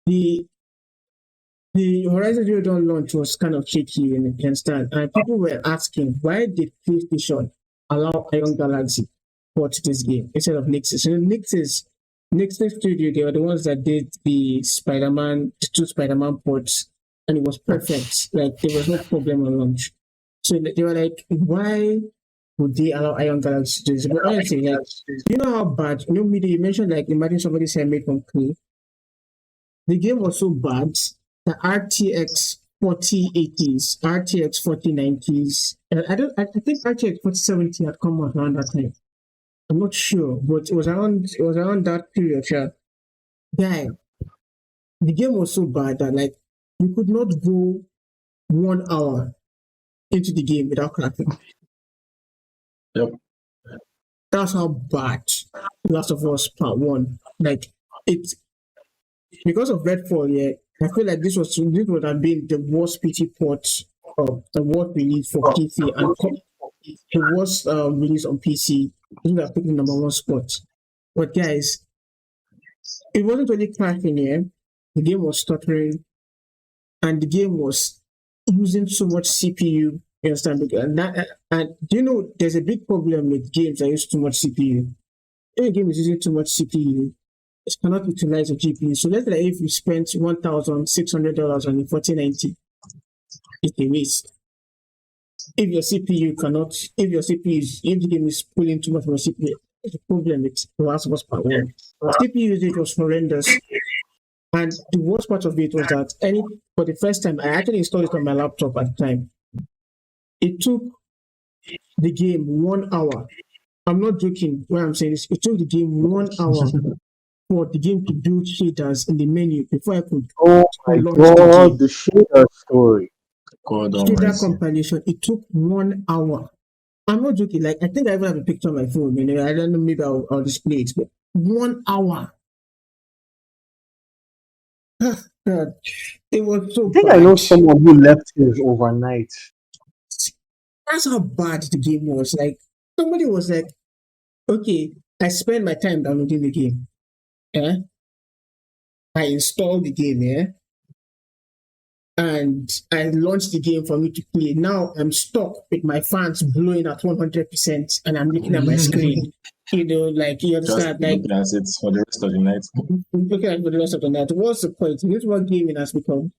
The Horizon Zero Dawn launch was kind of shaky in the start, and people were asking why did PlayStation allow Iron Galaxy port this game instead of Nix's? So Nix's studio, they were the ones that did the two Spider-Man ports, and it was perfect. Like there was no problem on launch. So they were like, why would they allow Iron Galaxy to do this? But honestly, like, you know how bad, you mentioned like imagine somebody's handmade from clay. The game was so bad the RTX 4080s, RTX 4090s, I think RTX 4070 had come out around that time. I'm not sure, but it was around that period. Yeah. Guy, the game was so bad that like you could not go 1 hour into the game without cracking. Yep. That's how bad Last of Us Part 1. Like it because of Redfall, yeah. I feel like this would have been the worst PT port of the worst release for PC and the worst release on PC. This would have taken number 1 spot. But guys, it wasn't really cracking here. The game was stuttering, and the game was using so much CPU. You understand? And do you know there's a big problem with games that use too much CPU? If a game is using too much CPU, it cannot utilize a GPU. So let's say if you spent $1,600 on a 4090, it's a waste. If the game is pulling too much from the CPU, it's a problem with The Last of Us Part 1. CPU usage was horrendous. And the worst part of it was that for the first time, I actually installed it on my laptop at the time. It took the game 1 hour. I'm not joking when I'm saying this. It took the game 1 hour for the game to build shaders in the menu before I could launch the game. The shader story. Shader compilation. It took 1 hour. I'm not joking. Like I think I even have a picture on my phone. I don't know. Maybe I'll display it. But 1 hour. God, it was so. I think bad. I know someone who left his overnight. That's how bad the game was. Like somebody was like, "Okay, I spend my time downloading the game. Yeah, I installed the game. Yeah, and I launched the game for me to play. Now I'm stuck with my fans blowing at 100%, and I'm looking at my screen. Like you understand, just looking at it for the rest of the night. Looking at it for the rest of the night. What's the point? This is what gaming has become.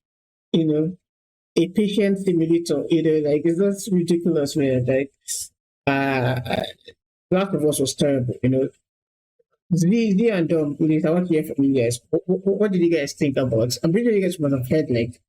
A patient simulator. Like it's just ridiculous, man. Like, Last of Us was terrible. Z and Ulis, I want to hear from you guys. What did you guys think about? I'm pretty sure you guys must have heard like,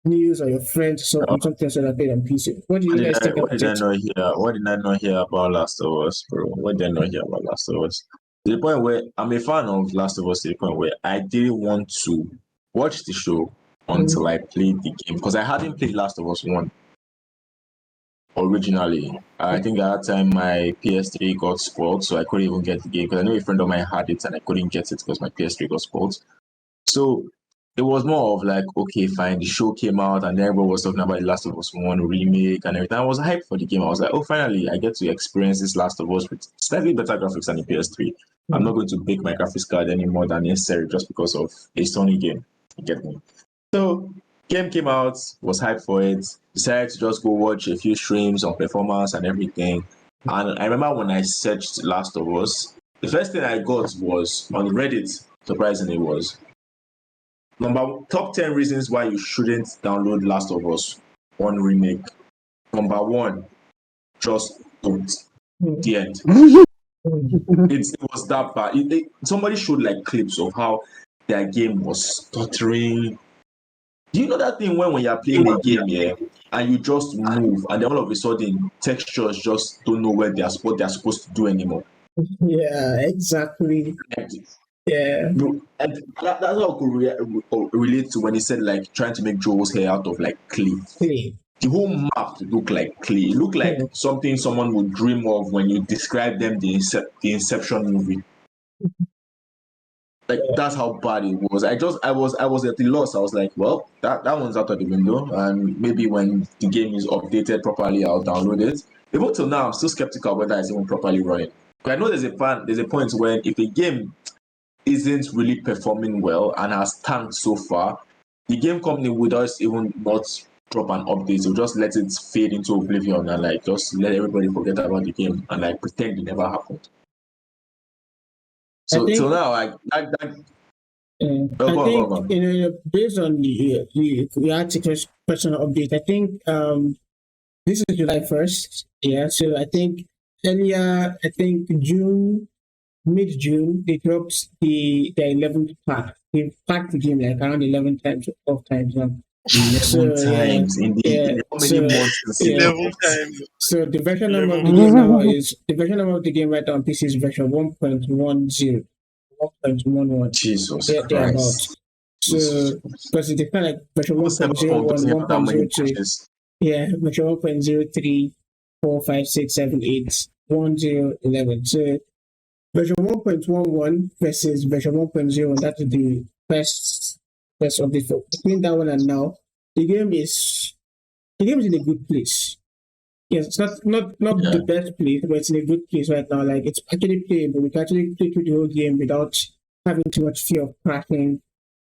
news or your friends or something so that played on PC. What did you guys think about it? What did I not hear about Last of Us, bro? What did I not hear about Last of Us? To the point where I'm a fan of Last of Us, to the point where I didn't want to watch the show until I played the game, because I hadn't played Last of Us 1 originally. I think at that time my PS3 got spoiled, so I couldn't even get the game, because I know a friend of mine had it and I couldn't get it because my PS3 got spoiled. So it was more of like, okay, fine, the show came out and everyone was talking about the Last of Us 1 remake and everything. I was hyped for the game. I was like, oh, finally, I get to experience this Last of Us with slightly better graphics than the PS3. I'm not going to bake my graphics card any more than necessary just because of a Sony game. You get me? So, game came out, was hyped for it, decided to just go watch a few streams on performance and everything. And I remember when I searched Last of Us, the first thing I got was on Reddit, surprisingly, was top 10 reasons why you shouldn't download Last of Us 1 remake. Number 1, just don't. The end. It was that bad. Somebody showed like clips of how their game was stuttering. Do you know that thing when you're playing a game, yeah, and you just move, and then all of a sudden textures just don't know what they're supposed to do anymore? Yeah, exactly. Yeah. No, and that's how I could relate to when he said like trying to make Joel's hair out of like clay. Clay. The whole map looked like clay. It looked like something someone would dream of when you describe them the Inception movie. Like that's how bad it was. I was at the loss. I was like, well, that one's out of the window, and maybe when the game is updated properly, I'll download it. Even till now, I'm still skeptical whether it's even properly running. But I know there's a point when if a game isn't really performing well and has tanked so far, the game company would just even not drop an update. They'll just let it fade into oblivion and like just let everybody forget about the game and like pretend it never happened. I So think till now, like that I go on, think go on. based on the article question update, I think this is July 1st. Yeah, so I think earlier, I think mid June, they dropped the 11th pack. They packed the game like around 11 times or 12 times now. 11 times in how many months in the 11 times. So the version number of the game now is the version number of the game right now on PC is version 1.10, 1.11. Jesus They're about. Christ. So because it's kind of like version 1.01, How many 1.02. patches? Yeah, version 1.03, 4, 5, 6, 7, 8, 1, 0, 11. So version 1.11 versus version 1.0, that is the first update. For between that one and now, the game is in a good place. Yes, it's not the best place, but it's in a good place right now. Like it's actually playable. We can actually play through the whole game without having too much fear of crashing.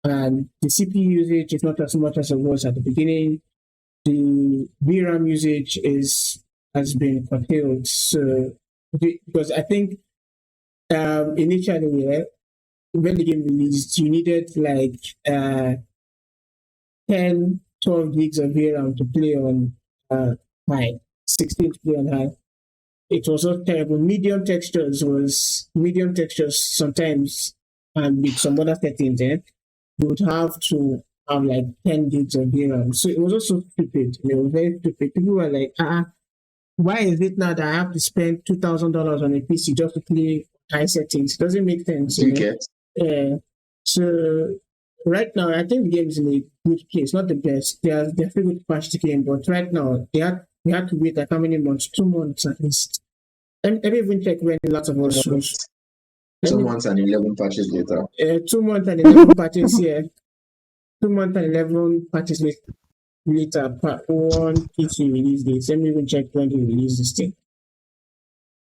And the CPU usage is not as much as it was at the beginning. The VRAM usage has been curtailed. So because I think initially, when the game released, you needed like 10, 12 gigs of VRAM to play on high, 16 to play on high. It was not terrible. Medium textures sometimes, and with some other settings, you would have to have like 10 gigs of VRAM. So it was also stupid. It was very stupid. People were like, why is it now that I have to spend $2,000 on a PC just to play high settings? It doesn't make sense. Do you get? Yeah. So right now, I think the game is in a good place. Not the best. They are still good to patch the game, but right now we had to wait like how many months? 2 months at least. Let me even check when the last of us was. 2 months and 11 patches later. 2 months and 11 patches here. 2 months and 11 patches later. Part 1 PC release date. Let me even check when they released this thing.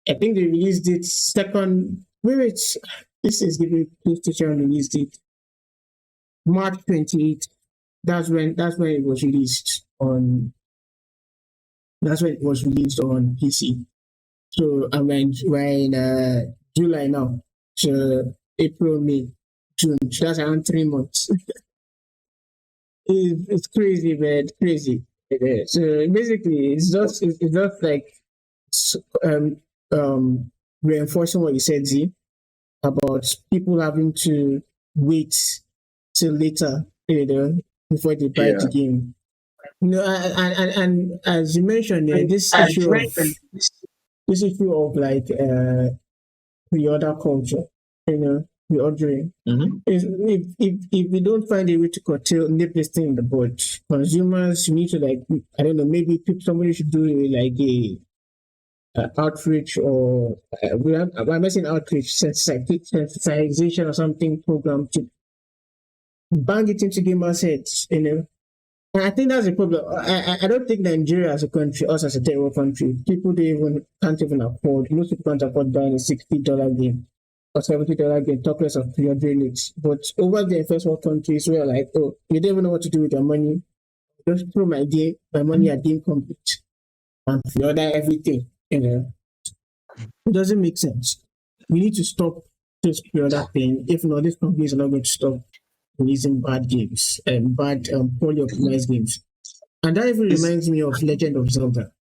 I think they released it second. Wait. This is the PlayStation release date. March 28th. That's when it was released on. That's when it was released on PC. So we're in July now. So April, May, June. So that's around 3 months. It's crazy, man. It's crazy. So basically, it's just like reinforcing what you said, Z, about people having to wait till later, before they buy the game. And as you mentioned, this issue of like pre-order culture, pre-ordering. Mm-hmm. If we don't find a way to nip this thing in the bud, consumers need to maybe somebody should do like a outreach or I'm not saying outreach, sensitization or something program to bang it into gamers' heads, And I think that's the problem. I don't think Nigeria as a country, us as a third world country, people can't even afford. Most people can't afford buying a $60 game or $70 game, talk less of pre-ordering it. But over there in first world countries, we're like, oh, you don't even know what to do with your money. Just throw my money at Game Complete and pre-order everything. It doesn't make sense. We need to stop this pre-order thing. If not, these companies are not going to stop releasing bad games and bad poorly optimized games. And that even reminds me of Legend of Zelda,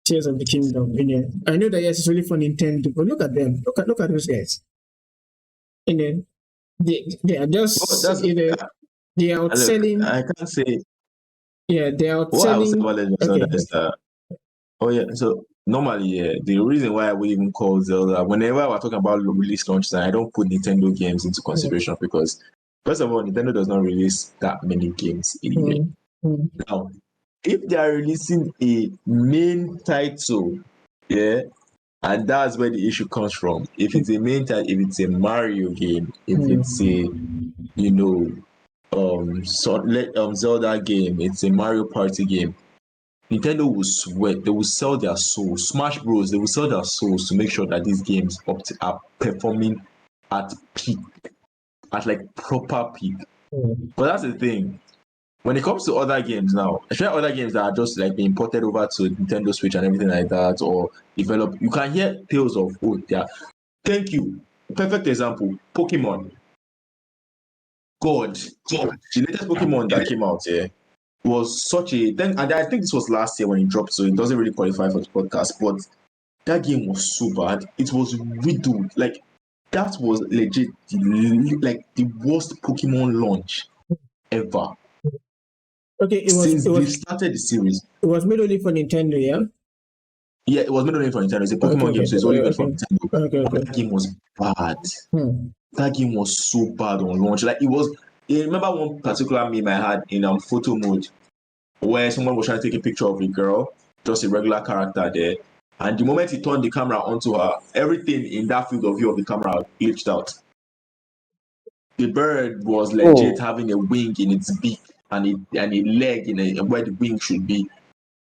Tears of the Kingdom. I know that yes, it's really for Nintendo, but look at them. Look at those guys. They are just they are outselling. I can't say. Yeah, they are outselling. What I was about Legend of Zelda is that. Oh yeah, so normally, yeah, the reason why we even call Zelda, whenever we're talking about release launch time, I don't put Nintendo games into consideration because, first of all, Nintendo does not release that many games in a year. Now, if they are releasing a main title, yeah, and that's where the issue comes from. If it's a main title, if it's a Mario game, if it's a, you know, Zelda game, it's a Mario Party game, Nintendo will sweat. They will sell their souls. Smash Bros. They will sell their souls to make sure that these games are performing at peak, at like proper peak. But that's the thing. When it comes to other games now, especially other games that are just like being ported over to Nintendo Switch and everything like that, or developed, you can hear tales of thank you. Perfect example, Pokemon. God, the latest Pokemon that came out here was such a thing, and I think this was last year when it dropped, so it doesn't really qualify for the podcast. But that game was so bad. It was riddled. Like that was legit, like the worst Pokemon launch ever. Okay, Since they started the series. It was made only for Nintendo, yeah? Yeah, it was made only for Nintendo. It's a Pokemon game, so it's only made for Nintendo. Okay. That game was bad. That game was so bad on launch. Like it was. I remember one particular meme I had in photo mode where someone was trying to take a picture of a girl, just a regular character there. And the moment he turned the camera onto her, everything in that field of view of the camera glitched out. The bird was legit having a wing in its beak and a leg in where the wing should be.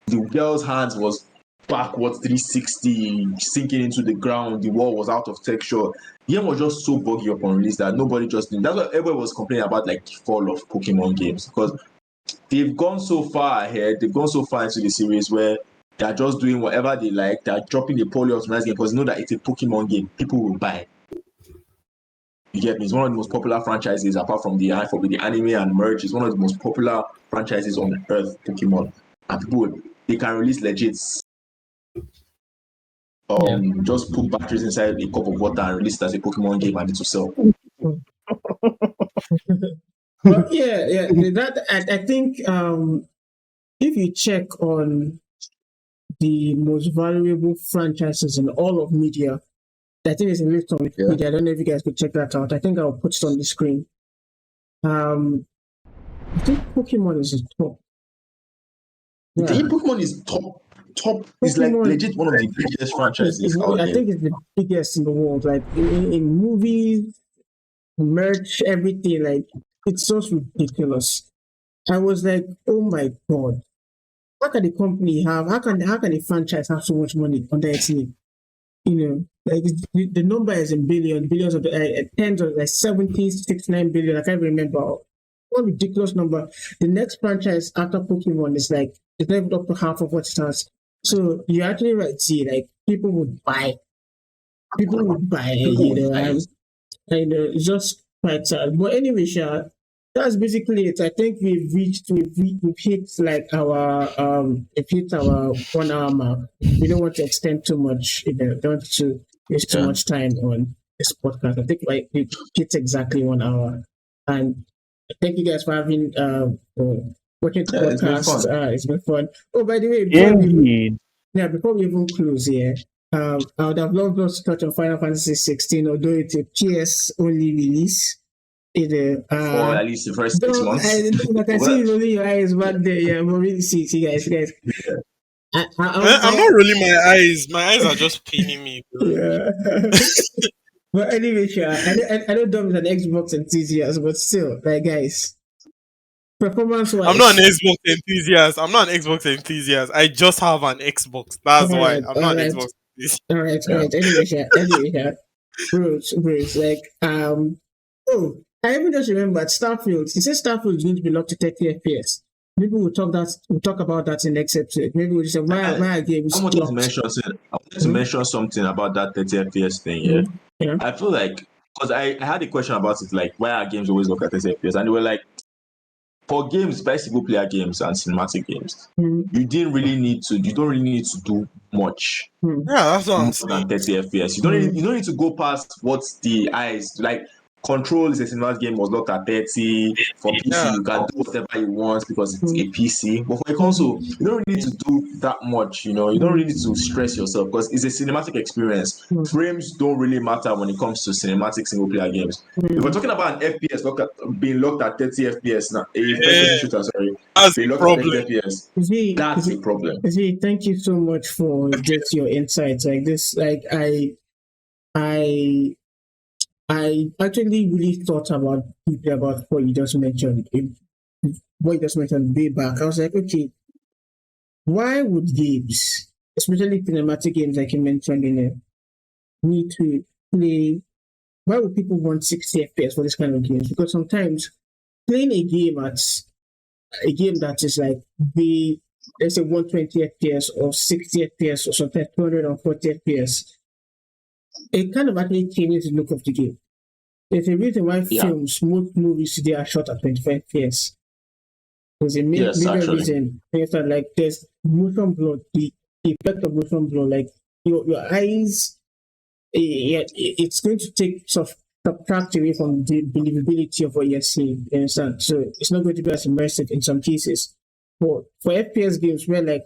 The girl's hands was backwards 360, sinking into the ground. The wall was out of texture. The game was just so buggy upon release that nobody just knew. That's why everybody was complaining about like the fall of Pokemon games, because they've gone so far ahead. They've gone so far into the series where they're just doing whatever they like. They're dropping the poorly optimized game because they know that it's a Pokemon game. People will buy. You get me? It's one of the most popular franchises apart from the anime and merge. It's one of the most popular franchises on earth, Pokemon. And people, they can release legit. Just put batteries inside a cup of water and release it as a Pokemon game and it will sell. Well, yeah. That I think if you check on the most valuable franchises in all of media, I think it's a list on Wikipedia. I don't know if you guys could check that out. I think I'll put it on the screen. I think Pokemon is the top. Yeah. I think Pokemon is top. It's like legit one of the biggest franchises out there. I think it's the biggest in the world. Like in movies, merch, everything. Like it's just ridiculous. I was like, oh my god, how can the company have? How can a franchise have so much money on their team? You know, like the number is in billions of tens of like 70, 69 billion. I can't remember. What ridiculous number. The next franchise after Pokemon is like it's not even up to half of what it has. So you actually right see like people would buy, you know, and it's just quite sad. But anyway, Sha, that's basically it. I think we've hit like our 1 hour mark. We don't want to extend too much, you know, don't want to waste too much time on this podcast. I think like we hit exactly 1 hour. And thank you guys for having watching the podcast. It's been fun. Oh, by the way, before we even close here, I would have loved us to touch on Final Fantasy 16, although it's a PS only release. For at least the first 6 months. I can see you rolling your eyes back there. Yeah, but really see guys. Yeah. I'm not rolling my eyes. My eyes are just paining me. Yeah. But anyway, sure. I know Dom is an Xbox enthusiast, but still, like guys, performance-wise, I'm not an Xbox enthusiast. I just have an Xbox. That's why I'm not an Xbox enthusiast. All right. Anyway, sure. Bruce, like I even just remembered Starfield. He said Starfield is going to be locked to 30 FPS. Maybe we'll talk about that in next episode. Maybe we'll just say why games. I wanted to mention something about that 30 FPS thing. Yeah. I feel like because I had a question about it, like why are games always locked at 30 FPS, and they were like, for games, by single player games and cinematic games, you don't really need to do much. Yeah, that's what I'm saying. Than 30 FPS. You don't need to go past what the eyes like. Control is a cinematic game, was locked at 30. For PC, you can do whatever you want because it's a PC. But for a console, you don't really need to do that much. You don't really need to stress yourself because it's a cinematic experience. Frames don't really matter when it comes to cinematic single player games. If we're talking about an FPS being locked at 30 FPS now, a first-person shooter, sorry, That's being the locked at 30 problem. FPS, that's a problem. Thank you so much for just your insights like this. Like I actually really thought about deeply about what you just mentioned. Way back. I was like, okay, why would games, especially cinematic games like you mentioned in it, need to play? Why would people want 60 FPS for this kind of games? Because sometimes playing a game that is like let's say 120 FPS or 60 FPS or sometimes 240 FPS, it kind of actually changes the look of the game. There's a reason why most movies today are shot at 25 FPS. There's a major reason. Like there's motion blur, the effect of motion blur, like your eyes, it's going to take subtract away from the believability of what you're seeing. You understand? So it's not going to be as immersive in some cases. But for FPS games where like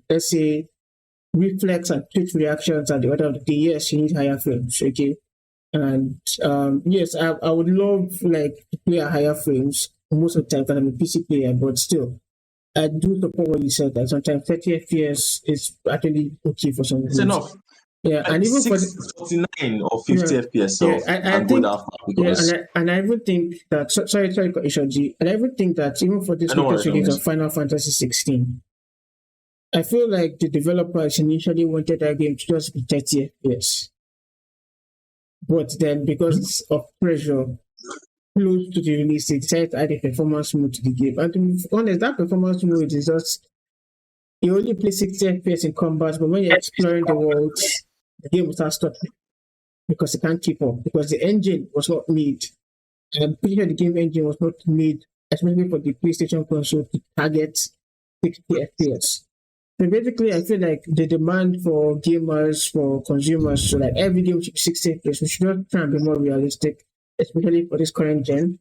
let's say reflex and twitch reactions at the order of the day, yes, you need higher frames, okay? And yes, I would love like to play at higher frames most of the time because I'm a PC player, but still, I do support what you said that sometimes 30 FPS is actually okay for some It's games. enough. Yeah, and even for 49 or 50 FPS, so I think, because and I even think that sorry, Ishoji, and I even think that even for this latest release of Final Fantasy 16, I feel like the developers initially wanted that game to just be 30 FPS. But then, because of pressure close to the release, they decided to add a performance mode to the game. And to be honest, that performance mode is just, you only play 60 FPS in combat, but when you're exploring the world, the game will start stopping because it can't keep up. Because the engine was not made. I'm pretty sure the game engine was not made, especially for the PlayStation console, to target 60 FPS. So basically, I feel like the demand for gamers, for consumers, so like every game should be 60 FPS. We should not try and be more realistic, especially for this current gen,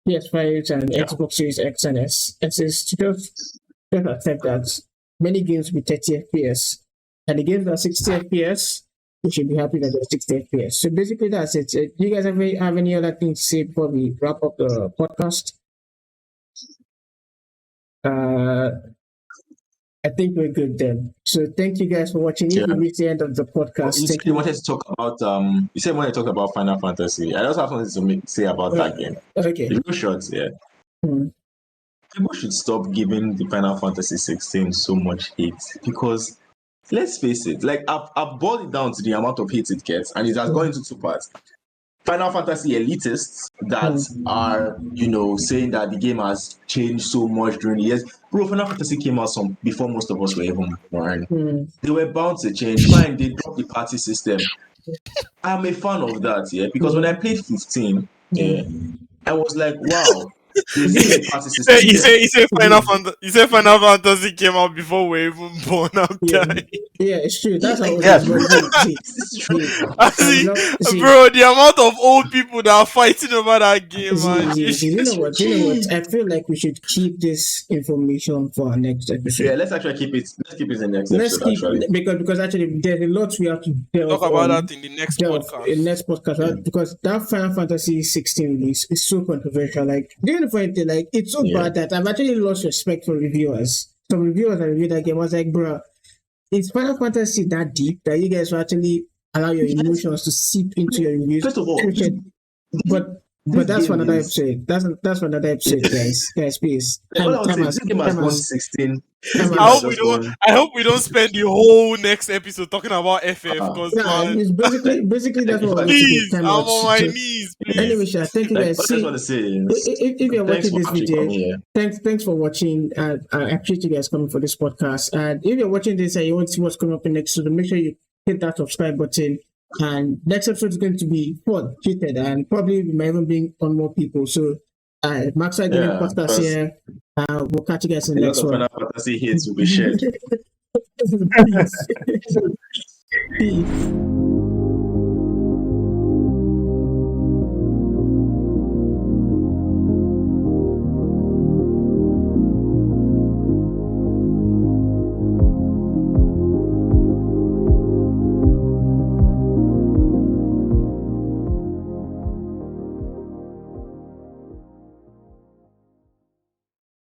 PS5s and Xbox Series X and S. To just accept that many games will be 30 FPS. And the games that are 60 FPS, we should be happy that they're 60 FPS. So basically, that's it. Do you guys have any other things to say before we wrap up the podcast? I think we're good then. So thank you guys for watching. If we reach the end of the podcast, you said you wanted to talk about you said you wanted to talk about Final Fantasy. I also have something to say about that game. Okay. The real short, people should stop giving the Final Fantasy 16 so much hate because let's face it, like I've boiled it down to the amount of hate it gets, and it has gone into two parts. Final Fantasy elitists that are, saying that the game has changed so much during the years. Bro, Final Fantasy came out before most of us were even born. They were bound to change. Fine, they dropped the party system. I'm a fan of that, because when I played 15, I was like, wow. He said Final Fantasy came out before we were even born. Yeah, it's true. That's how it's true. Bro, the amount of old people that are fighting over that game, man. You know what? I feel like we should keep this information for our next episode. Yeah, let's actually keep it. Let's keep it in the next episode. Because actually there's a lot we have to talk about that in the next podcast. In next podcast, right? Because that Final Fantasy 16 release is so controversial. Like, like it's so bad that I've actually lost respect for reviewers. Some reviewers that reviewed that game was like, bro, is Final Fantasy that deep that you guys will actually allow your emotions to seep into your reviews? First of all, but that's for another episode. That's for another episode, guys, please. This game has won 16. I hope we don't spend the whole next episode talking about FF because it's basically that's what please, I'm on my knees. Please. Anyway, Sha, thank you guys. If you're watching this video, thanks for watching. I appreciate you guys coming for this podcast. And if you're watching this and you want to see what's coming up in next episode, make sure you hit that subscribe button. And next episode is going to be fun, heated, and probably we might even bring on more people. So, MaxWryte Gaming Podcast here. We'll catch you guys in the next one. Final Fantasy hits will be shared. Peace.